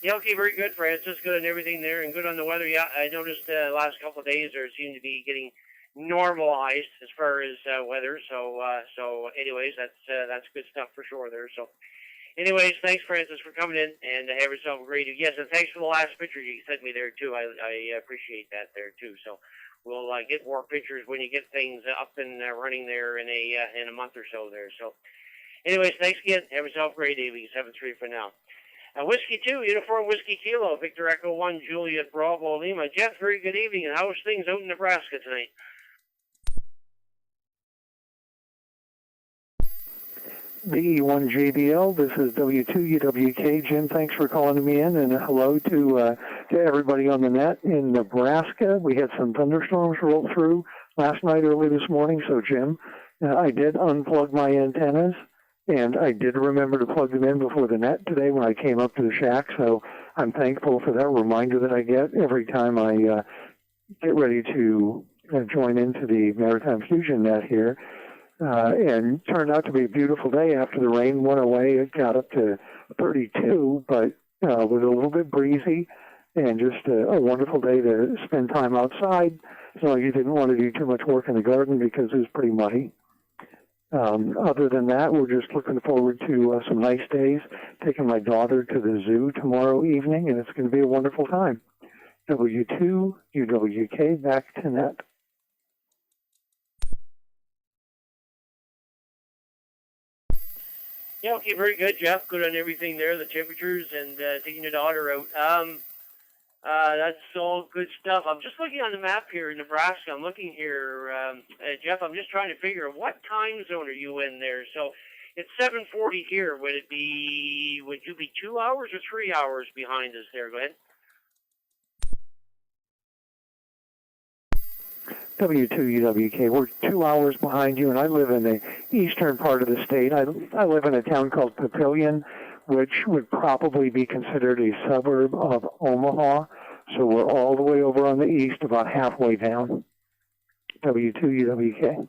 Yeah, okay, very good, Francis. Good on everything there and good on the weather. Yeah, I noticed the last couple of days there seemed to be getting normalized as far as weather. So anyways, that's good stuff for sure there. So anyways, thanks, Francis, for coming in and have yourself a great day. Yes, and thanks for the last picture you sent me there, too. I appreciate that there, too. So we'll get more pictures when you get things up and running there in a month or so there. So anyways, thanks again. Have yourself a great evening. 7-3 for now. Whiskey 2, Uniform Whiskey Kilo, Victor Echo 1, Juliet Bravo Lima. Jeff, very good evening, and how's things out in Nebraska tonight? VE1JBL, this is W2UWK. Jim, thanks for calling me in, and hello to everybody on the net in Nebraska. We had some thunderstorms roll through last night, early this morning, so Jim, I did unplug my antennas, and I did remember to plug them in before the net today when I came up to the shack, so I'm thankful for that reminder that I get every time I get ready to join into the Maritime Fusion Net here. And turned out to be a beautiful day after the rain went away. It got up to 32, but was a little bit breezy. and just a wonderful day to spend time outside. As long as you didn't want to do too much work in the garden because it was pretty muddy. Other than that, we're just looking forward to some nice days, taking my daughter to the zoo tomorrow evening, and it's going to be a wonderful time. W2, UWK, back to net. Yeah, okay, very good, Jeff. Good on everything there, the temperatures and taking your daughter out. That's all good stuff. I'm just looking on the map here in Nebraska. I'm looking here, Jeff. I'm just trying to figure out what time zone are you in there. So it's 7:40 here. Would you be 2 hours or 3 hours behind us there? Go ahead. W2UWK. We're 2 hours behind you, and I live in the eastern part of the state. I live in a town called Papillion, which would probably be considered a suburb of Omaha. So we're all the way over on the east, about halfway down. W2UWK.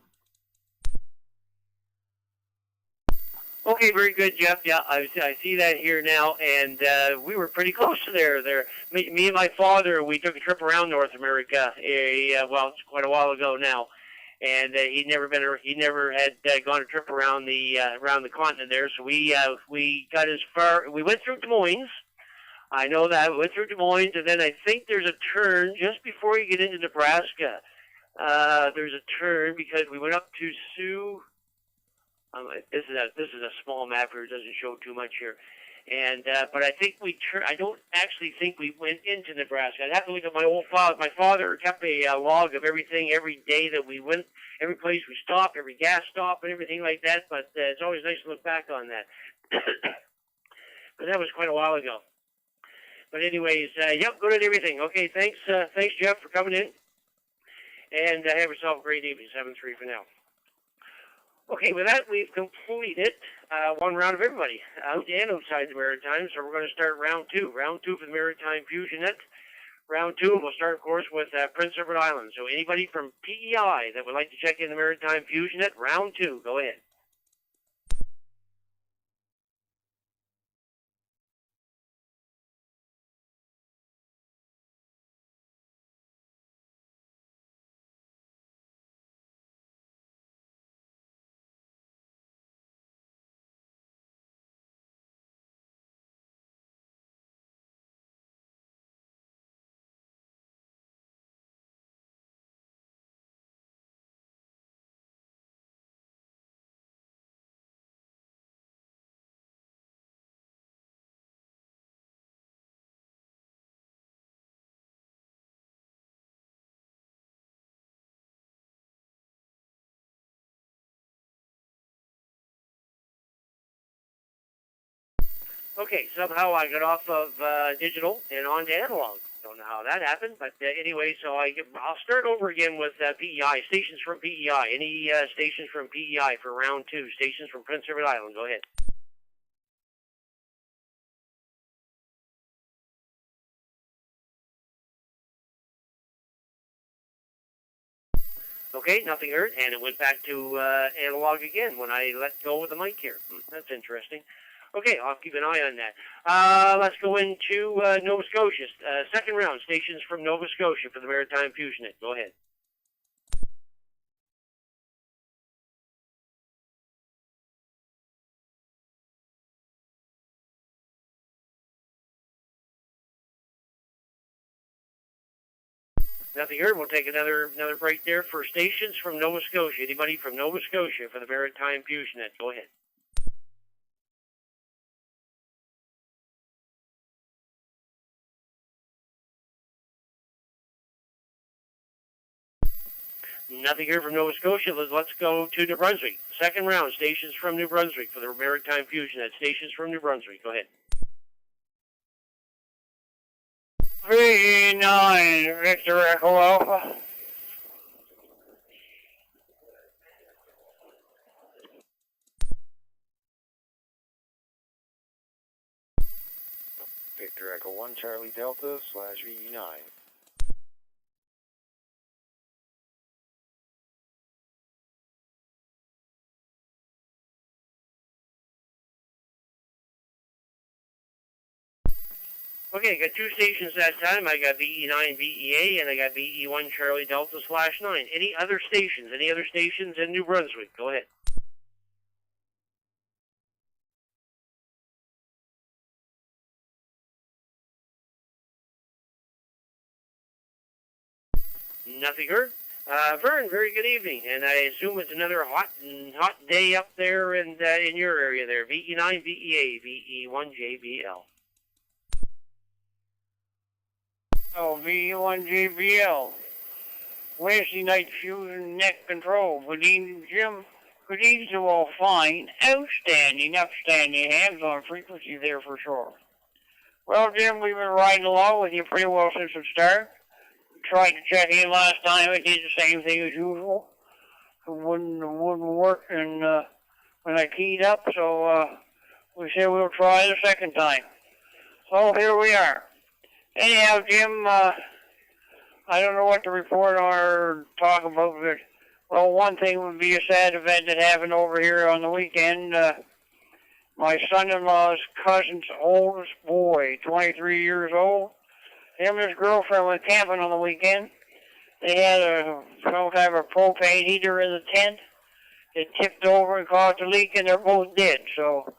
Okay, very good, Jeff. Yeah, I see that here now, and we were pretty close to there. Me and my father, we took a trip around North America. Well, it's quite a while ago now, and he never had gone a trip around the continent there. So we got as far. We went through Des Moines. I know that. We went through Des Moines, and then I think there's a turn just before you get into Nebraska. There's a turn because we went up to Sioux. This is a small map here. It doesn't show too much here, and but I think I don't actually think we went into Nebraska. I'd have to look at my old file. My father kept a log of everything every day that we went, every place we stopped, every gas stop, and everything like that. But it's always nice to look back on that. But that was quite a while ago. But anyways, yep, good at everything. Okay, thanks, Jeff, for coming in, and have yourself a great evening. 7-3 for now. Okay, with that, we've completed one round of everybody out and outside the Maritime, so we're going to start round two. Round two for the Maritime Fusion Net. Round two, we'll start, of course, with Prince Edward Island. So anybody from PEI that would like to check in the Maritime Fusion Net, round two, go ahead. Okay, somehow I got off of digital and on to analog. Don't know how that happened, but anyway, so I'll start over again with PEI, stations from PEI. Any stations from PEI for round two, stations from Prince Edward Island, go ahead. Okay, nothing heard, and it went back to analog again when I let go of the mic here. That's interesting. Okay, I'll keep an eye on that. Let's go into Nova Scotia. Second round, stations from Nova Scotia for the Maritime Fusion Net. Go ahead. Nothing heard. We'll take another break there for stations from Nova Scotia. Anybody from Nova Scotia for the Maritime Fusion Net? Go ahead. Nothing here from Nova Scotia. Let's go to New Brunswick. Second round, stations from New Brunswick for the Maritime Fusion Net. Stations from New Brunswick. Go ahead. V9, Victor Echo Alpha. Victor Echo 1, Charlie Delta / V9. Okay, got two stations that time. I got VE9 VEA and I got VE1 Charlie Delta /9. Any other stations? Any other stations in New Brunswick? Go ahead. Nothing heard. Vern, very good evening, and I assume it's another hot day up there in your area there. VE9 VEA VE1 JBL. Oh, VE1JBL. Wednesday night fusion net control. Good evening, Jim. Good evening to all. Fine. Outstanding, upstanding. Hands-on frequency there for sure. Well, Jim, we've been riding along with you pretty well since the start. Tried to check in last time. It did the same thing as usual. It wouldn't work and when I keyed up, so we said we'll try the second time. So here we are. Anyhow, Jim, I don't know what to report or talk about, but, well, one thing would be a sad event that happened over here on the weekend. My son-in-law's cousin's oldest boy, 23 years old, him and his girlfriend went camping on the weekend. They had some kind of a propane heater in the tent. It tipped over and caused a leak, and they're both dead. So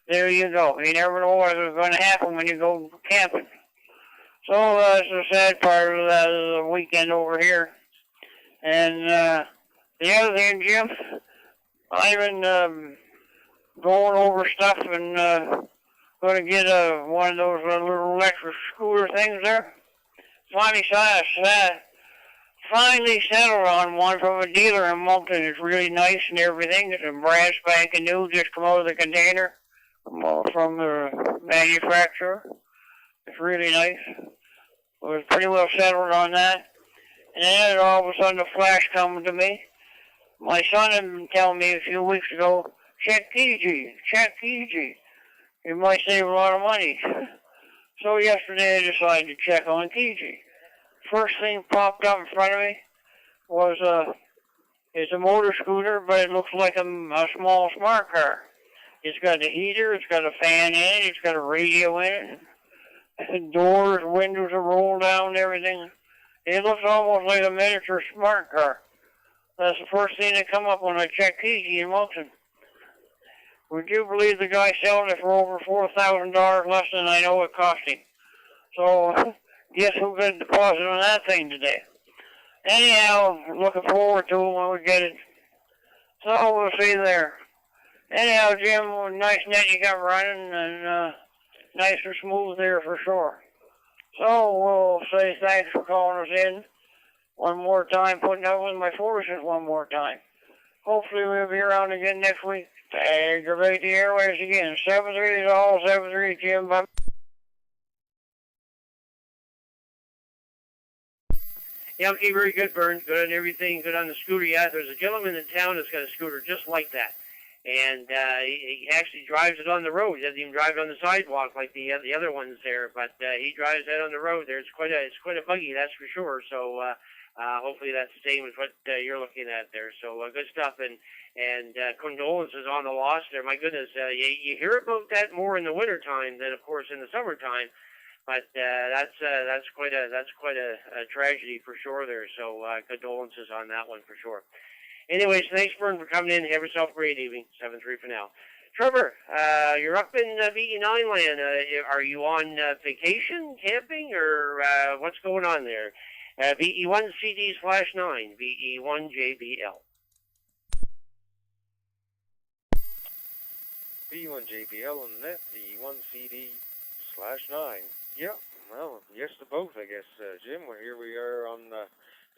there you go. You never know what is going to happen when you go camping. So that's the sad part of the weekend over here. And the other thing, Jim, I've been going over stuff and going to get one of those little electric scooter things there. Finally settled on one from a dealer in Moncton. It's really nice and everything. It's a brand spanking new, just come out of the container from the manufacturer. It's really nice. I was pretty well settled on that. And then all of a sudden a flash comes to me. My son had been telling me a few weeks ago, check Kijiji. You might save a lot of money. So yesterday I decided to check on Kijiji. First thing popped up in front of me was it's a motor scooter, but it looks like a small smart car. It's got a heater, it's got a fan in it, it's got a radio in it. Doors, windows are rolled down and everything. It looks almost like a miniature smart car. That's the first thing that come up when I checked Kijiji in Moncton. Would you believe the guy selling it for over $4,000 less than I know it cost him? So, guess who got a deposit on that thing today? Anyhow, looking forward to it when we get it. So, we'll see there. Anyhow, Jim, nice net you got running, and nice and smooth there for sure. So, we'll say thanks for calling us in one more time, putting up with my foolishness one more time. Hopefully we'll be around again next week to aggravate the airwaves again. 7-3 is all, 7-3, Jim. Bye. Yeah, okay, very good, Burns. Good on everything. Good on the scooter. Yeah, there's a gentleman in town that's got a scooter just like that. And he actually drives it on the road. He doesn't even drive it on the sidewalk like the other ones there. But he drives that on the road there. It's quite a buggy, that's for sure. So hopefully that's the same as what you're looking at there. So good stuff. And condolences on the loss there. My goodness, you hear about that more in the wintertime than, of course, in the summertime. But that's quite a tragedy for sure there. So condolences on that one for sure. Anyways, thanks, Vern, for coming in. Have yourself a great evening. 7-3 for now. Trevor, you're up in VE9 land. Are you on vacation, camping, or what's going on there? VE1 CD/9, VE1 JBL. VE1 JBL on the net, VE1 CD/9. Yeah, well, yes to both, I guess, Jim. Here we are on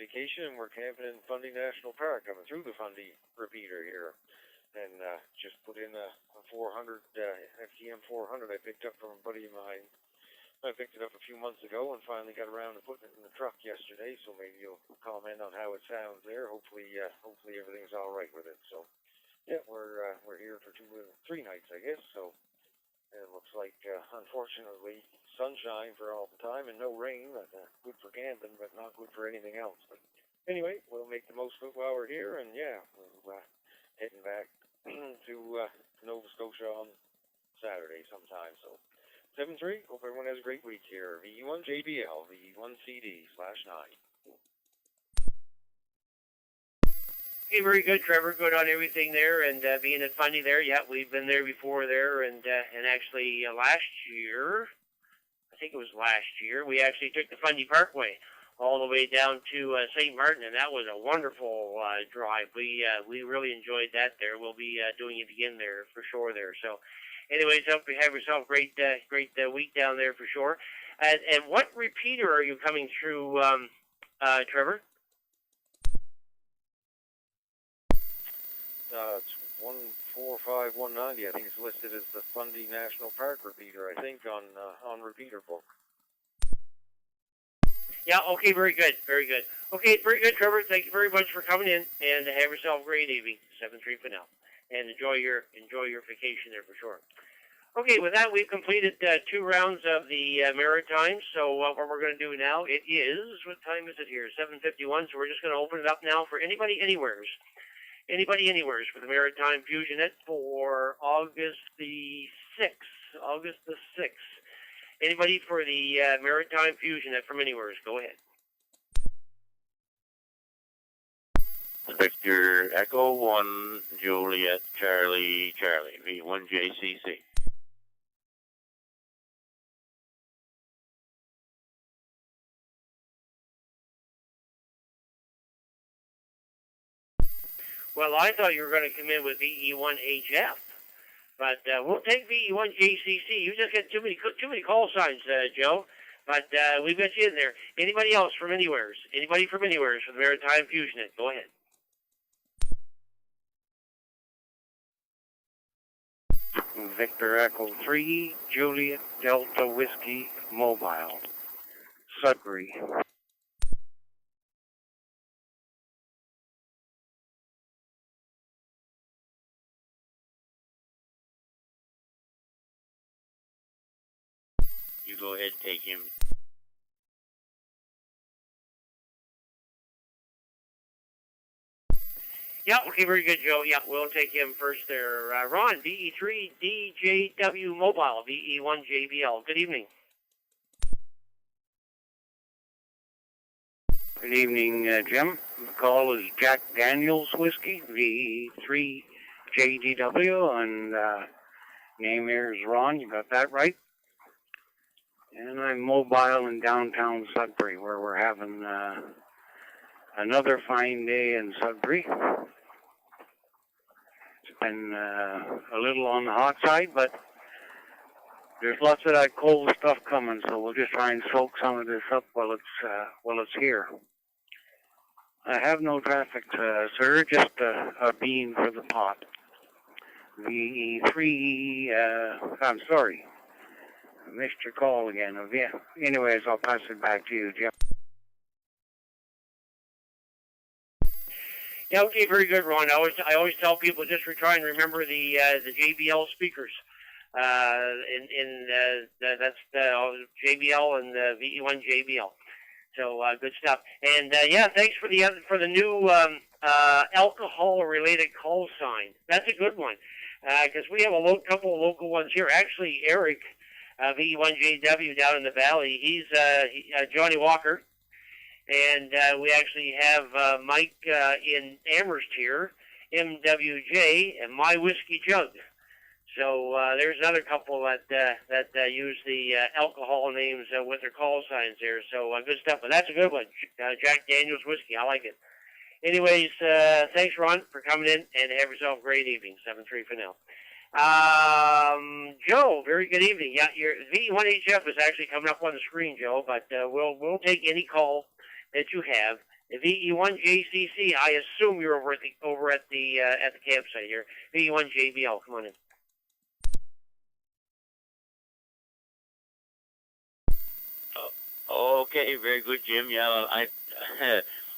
vacation, and we're camping in Fundy National Park, coming through the Fundy repeater here. And just put in a 400, FTM 400 I picked up from a buddy of mine. I picked it up a few months ago and finally got around to putting it in the truck yesterday, so maybe you'll comment on how it sounds there. Hopefully everything's all right with it. So, yeah, we're here for 3 nights, I guess, so it looks like, unfortunately, sunshine for all the time and no rain. But, good for camping, but not good for anything else. But anyway, we'll make the most of it while we're here, and yeah, we're heading back to Nova Scotia on Saturday sometime. So 7-3. Hope everyone has a great week here. VE1JBL, VE1CD/9. Okay, very good, Trevor. Good on everything there, and being at Fundy there. Yeah, we've been there before there, and actually last year, I think it was last year, we actually took the Fundy Parkway all the way down to St. Martin, and that was a wonderful drive. We really enjoyed that there. We'll be doing it again there for sure there. So, anyways, hope you have yourself a great week down there for sure. And what repeater are you coming through, Trevor? It's 145190. I think it's listed as the Fundy National Park repeater, I think, on repeater book. Yeah, okay, very good, very good. Okay, very good, Trevor. Thank you very much for coming in, and have yourself a great evening. 7-3 for now. And enjoy your vacation there for sure. Okay, with that, we've completed 2 rounds of the Maritime. So what we're going to do now, it is, what time is it here? 7:51, so we're just going to open it up now for anybody anywheres. Anybody anywheres for the Maritime Fusion Net for August the 6th. August the 6th. Anybody for the Maritime Fusion Net from anywheres, go ahead. Victor Echo 1, Juliet Charlie Charlie, V1JCC. Well, I thought you were going to come in with VE1HF, but we'll take VE1JCC. You just get too many call signs, Joe. But we've got you in there. Anybody else from anywheres? Anybody from anywheres for the Maritime Fusion Net? Go ahead. Victor Echo 3, Juliet Delta Whiskey Mobile, Sudbury. You go ahead, take him. Yeah, okay, very good, Joe. Yeah, we'll take him first there. Ron, VE3 DJW Mobile, VE1JBL. Good evening. Good evening, Jim. The call is Jack Daniels Whiskey, VE3 JDW, and name here is Ron. You got that right? And I'm mobile in downtown Sudbury, where we're having another fine day in Sudbury. It's been a little on the hot side, but there's lots of that cold stuff coming, so we'll just try and soak some of this up while it's here. I have no traffic, sir, just a bean for the pot. VE3, I'm sorry. I missed your call again. Anyways, I'll pass it back to you, Jim. Yeah, okay, very good, Ron. I always tell people just to try and remember the JBL speakers. That's the JBL and the VE1 JBL. So good stuff. And yeah, thanks for the new alcohol-related call sign. That's a good one because we have a couple of local ones here. Actually, Eric, VE1JW down in the valley, he's Johnny Walker. And we actually have Mike in Amherst here, MWJ, and My Whiskey Jug. So there's another couple that use the alcohol names with their call signs there. So good stuff. But that's a good one, Jack Daniels Whiskey. I like it. Anyways, thanks, Ron, for coming in, and have yourself a great evening. 7-3 for now. Joe, very good evening. Yeah, your VE1HF is actually coming up on the screen, Joe. But we'll take any call that you have. The VE1JCC, I assume you're over at the campsite here. VE1JBL, come on in. Okay, very good, Jim. Yeah,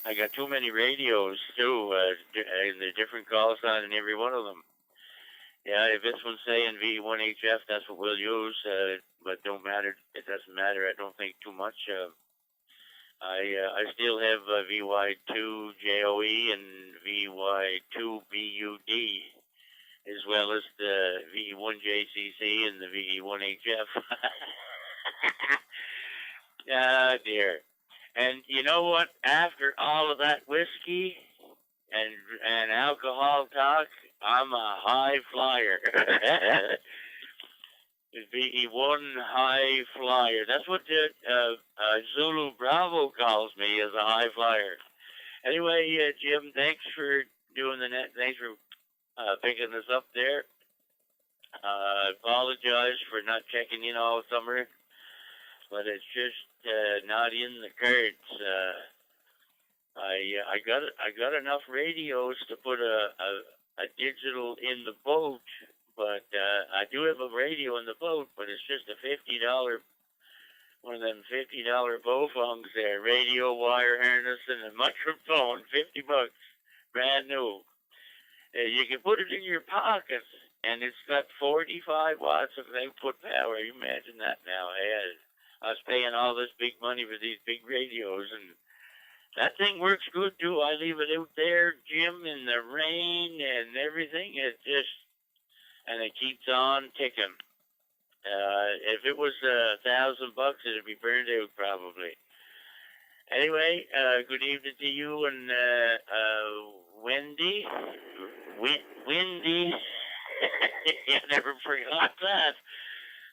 I got too many radios too, and the different call signs in every one of them. Yeah, if this one's saying V1HF, that's what we'll use. But don't matter. It doesn't matter. I don't think too much. I still have VY2 JOE and VY2 BUD as well as the VE1JCC and the VE1HF. Ah, dear. And you know what? After all of that whiskey and alcohol talk, I'm a high flyer. VE1 high flyer. That's what the Zulu Bravo calls me, as a high flyer. Anyway, Jim, thanks for doing the net. Thanks for picking this up there. I apologize for not checking in all summer, but it's just not in the cards. I got enough radios to put a digital in the boat, but I do have a radio in the boat, but it's just a $50, one of them $50 Bowfungs there, radio, wire harness, and a microphone, $50, brand new. You can put it in your pocket, and it's got 45 watts of output power. You imagine that now. I was paying all this big money for these big radios, and that thing works good too. I leave it out there, Jim, in the rain and everything. And it keeps on ticking. If it was $1,000, it'd be burned out probably. Anyway, good evening to you and Wendy. Windy. You never forgot that.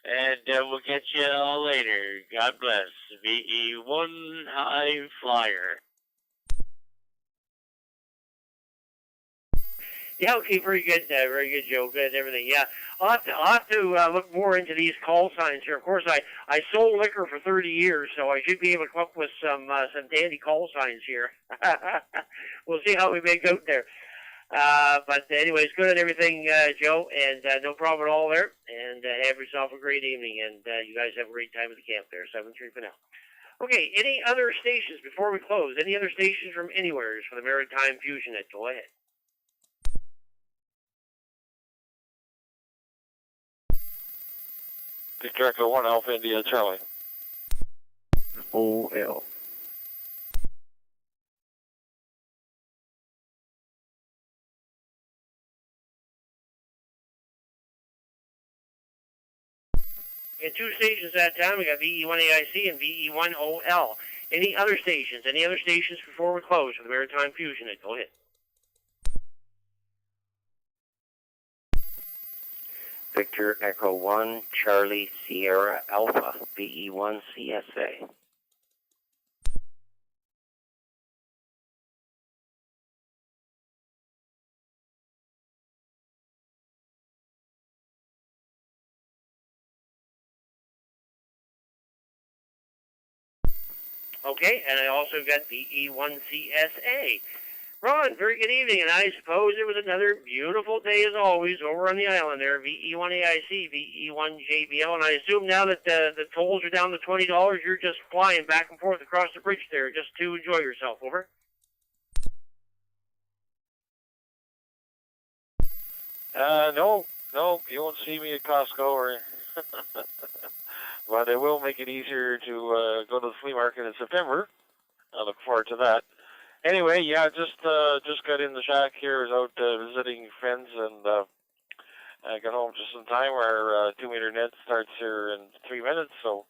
And we'll catch you all later. God bless. VE1 high flyer. Yeah, okay, very good, Joe. Good, everything. Yeah, I'll have to look more into these call signs here. Of course, I sold liquor for 30 years, so I should be able to come up with some dandy call signs here. We'll see how we make out there. But anyways, good and everything, Joe, and no problem at all there. And have yourself a great evening, and you guys have a great time at the camp there. 7-3 for now. Okay, any other stations before we close? Any other stations from anywhere for the Maritime Fusion Net? Go ahead. Victor Echo 1 Alpha India Charlie. OL. We had two stations that time. We got VE1AIC and VE1OL. Any other stations? Any other stations before we close for the Maritime Fusion Net? Go ahead. Victor Echo 1, Charlie Sierra Alpha, VE1 CSA. Okay, and I also got VE1 CSA. Ron, very good evening, and I suppose it was another beautiful day as always over on the island there, VE1AIC, VE1JBL, and I assume now that the tolls are down to $20, you're just flying back and forth across the bridge there just to enjoy yourself, over? No, you won't see me at Costco or... But it will make it easier to go to the flea market in September. I look forward to that. Anyway, yeah, just got in the shack here. I was out visiting friends, and I got home just in time. Our 2-meter net starts here in 3 minutes, so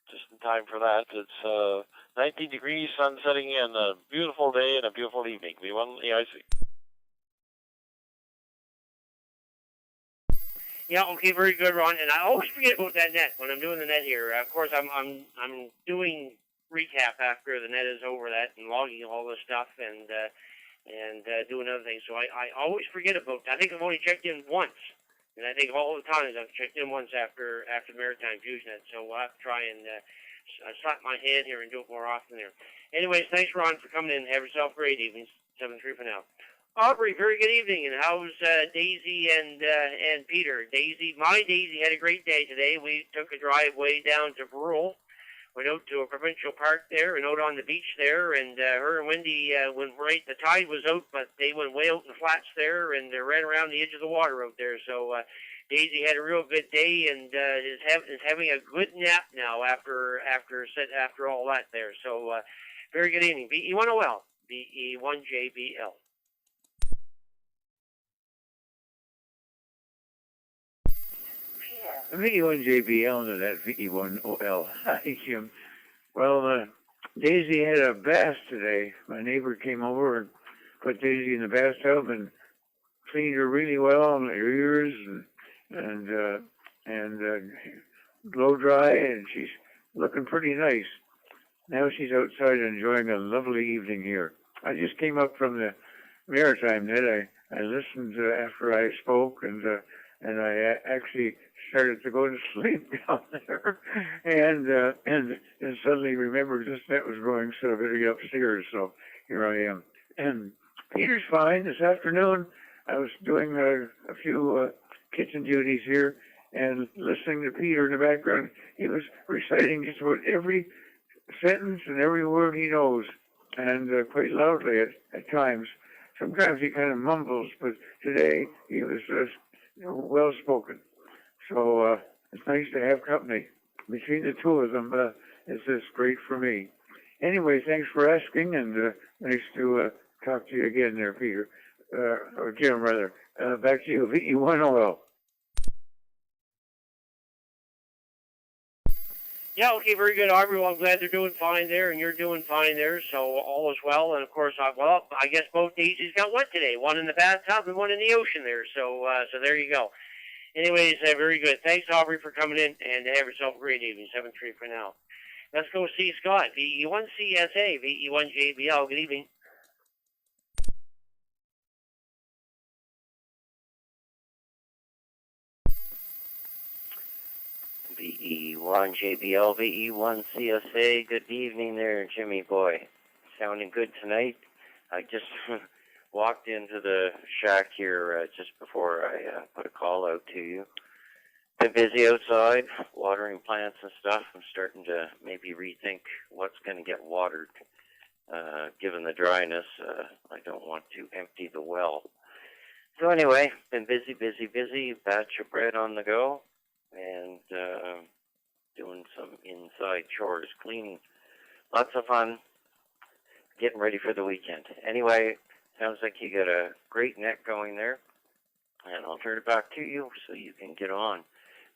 just in time for that. It's 19 degrees, sun setting in, a beautiful day and a beautiful evening. V1 AIC. Yeah, okay, very good, Ron. And I always forget about that net when I'm doing the net here. Of course, I'm doing recap after the net is over that and logging all this stuff and doing other things. So I always forget about that. I think I've only checked in once, and I think all the times I've checked in once after Maritime Fusion Net. So I'll have to try and slap my hand here and do it more often there. Anyways, thanks, Ron, for coming in. Have yourself a great evening. 7-3 for now. Aubrey, very good evening, and how's Daisy and Peter? My Daisy had a great day today. We took a drive way down to Brule, went out to a provincial park there, and out on the beach there, and her and Wendy went right. The tide was out, but they went way out in the flats there, and they ran around the edge of the water out there. So Daisy had a real good day, and is having a good nap now after all that there. So very good evening. VE1OL, VE1JBL. V1JBL into that V1OL. Hi, Jim. Well, Daisy had a bath today. My neighbor came over and put Daisy in the bathtub and cleaned her really well on her ears and blow dry, and she's looking pretty nice. Now she's outside enjoying a lovely evening here. I just came up from the Maritime Net. I listened after I spoke, and I actually started to go to sleep down there, and suddenly remembered this net was going, so I better get upstairs. So here I am. And Peter's fine. This afternoon I was doing a few kitchen duties here, and listening to Peter in the background. He was reciting just about every sentence and every word he knows, and quite loudly at times. Sometimes he kind of mumbles, but today he was well spoken. So it's nice to have company. Between the two of them, it's just great for me. Anyway, thanks for asking, and nice to talk to you again there, Peter. Or Jim, rather. Back to you, VE1OL. Yeah, okay, very good, Aubrey. Well, I'm glad they're doing fine there, and you're doing fine there, so all is well. And, of course, I guess both Daisies got wet today, one in the bathtub and one in the ocean there, so there you go. Anyways, very good. Thanks, Aubrey, for coming in, and have yourself a great evening. 7-3 for now. Let's go see Scott, VE1CSA, VE1JBL. Good evening. VE1JBL, VE1CSA, good evening there, Jimmy boy. Sounding good tonight. I just walked into the shack here just before I put a call out to you. Been busy outside, watering plants and stuff. I'm starting to maybe rethink what's going to get watered. Given the dryness, I don't want to empty the well. So anyway, been busy, batch of bread on the go. And doing some inside chores, cleaning, lots of fun, getting ready for the weekend. Anyway, sounds like you got a great net going there, and I'll turn it back to you so you can get on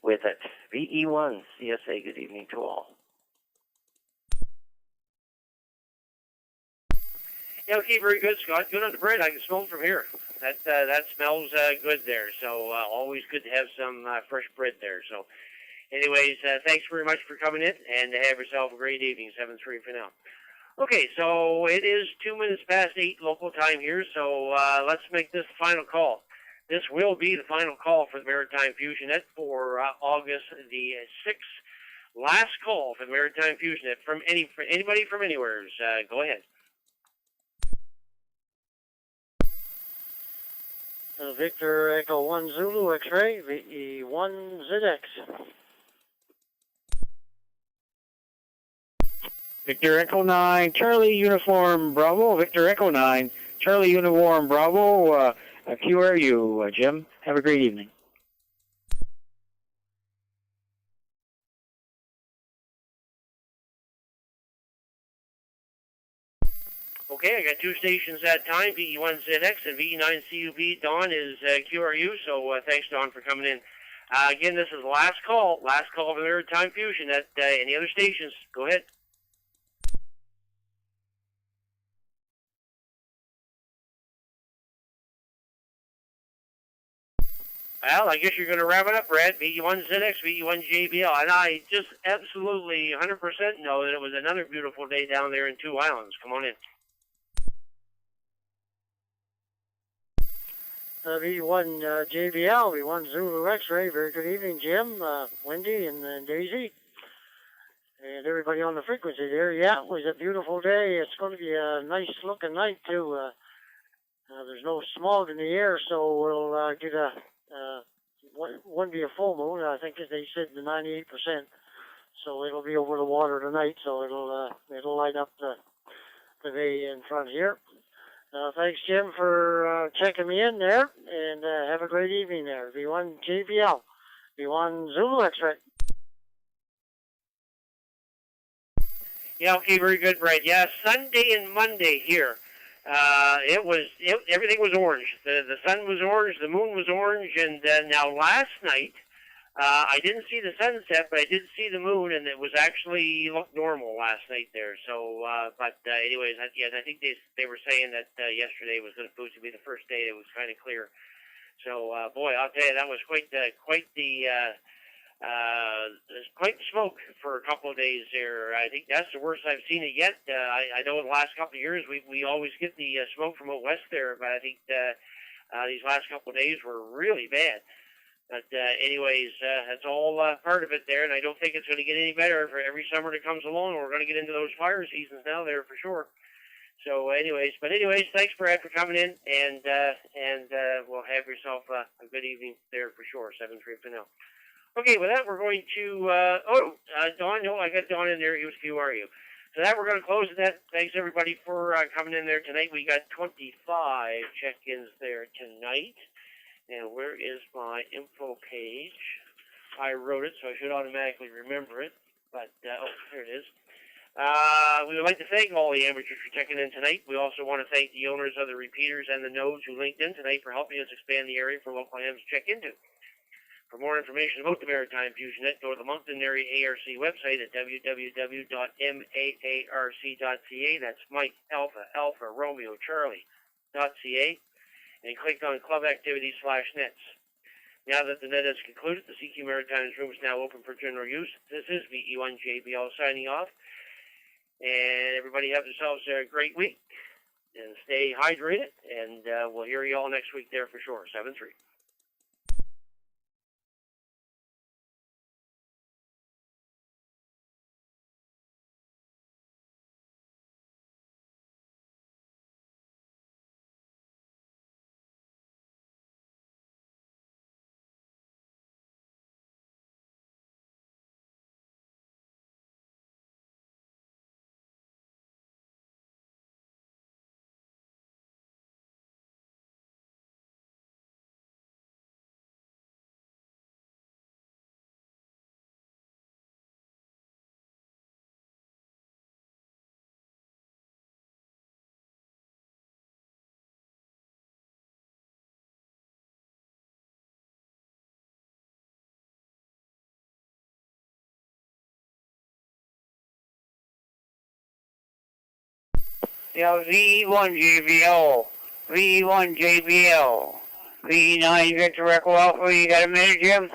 with it. VE1 CSA, good evening to all. Yeah, okay, very good, Scott. Good on the bread. I can smell it from here. That smells good there. So always good to have some fresh bread there. So, anyways, thanks very much for coming in, and have yourself a great evening. 7-3 for now. Okay, so it is 2 minutes past 8 local time here. So let's make this the final call. This will be the final call for the Maritime Fusion Net for August the 6th. Last call for the Maritime Fusion Net from anybody from anywhere. Go ahead. Victor Echo 1 Zulu X-ray, VE1ZX. Victor Echo 9, Charlie Uniform Bravo, Victor Echo 9, Charlie Uniform Bravo, QRU, Jim. Have a great evening. Okay, I got two stations that time, VE1ZX and VE9CUB. Don is QRU, so thanks, Don, for coming in. Again, this is the last call for the Maritime Fusion. At any other stations, go ahead. Well, I guess you're going to wrap it up, Brad. VE1ZX, VE1JBL. And I just absolutely 100% know that it was another beautiful day down there in Two Islands. Come on in. V1 JBL, V1 Zulu X-ray. Very good evening, Jim, Wendy, and Daisy, and everybody on the frequency there. Yeah, it was a beautiful day. It's going to be a nice-looking night, too. There's no smog in the air, so we'll get won't be a full moon. I think they said the 98%. So it'll be over the water tonight, so it'll light up the day in front here. Thanks, Jim, for checking me in there, and have a great evening there. V1 JBL, V1 Zulu X-ray. Yeah, okay, very good, Brad. Yeah, Sunday and Monday here. Everything was orange. The sun was orange, the moon was orange, and now last night I didn't see the sunset, but I did see the moon, and it was actually looked normal last night there. So, anyways, I think they were saying that yesterday was supposed to be the first day it was kind of clear. So, boy, I'll tell you, that was quite the smoke for a couple of days there. I think that's the worst I've seen it yet. I know in the last couple of years we always get the smoke from out west there, but I think these last couple of days were really bad. But anyways, that's all part of it there, and I don't think it's going to get any better for every summer that comes along. We're going to get into those fire seasons now there for sure. So anyways, thanks Brad for coming in, and we'll have yourself a good evening there for sure. 7-3 for now. Okay, with that we're going to Don. No, I got Don in there. He was QRU. So that we're going to close that. Thanks everybody for coming in there tonight. We got 25 check-ins there tonight. And where is my info page? I wrote it, so I should automatically remember it. But, here it is. We would like to thank all the amateurs for checking in tonight. We also want to thank the owners of the repeaters and the nodes who linked in tonight for helping us expand the area for local hams to check into. For more information about the Maritime Fusion Net, go to the Moncton Area ARC website at www.maarc.ca. That's Mike Alpha Romeo Charlie.ca. And click on Club Activities/Nets. Now that the net has concluded, the CQ Maritime Room is now open for general use. This is VE1JBL signing off. And everybody have yourselves a great week. And stay hydrated. And we'll hear you all next week there for sure. 7-3. Yeah, V1JBL, V1JBL, V9 Victor Echo Alpha. You got a minute, Jim?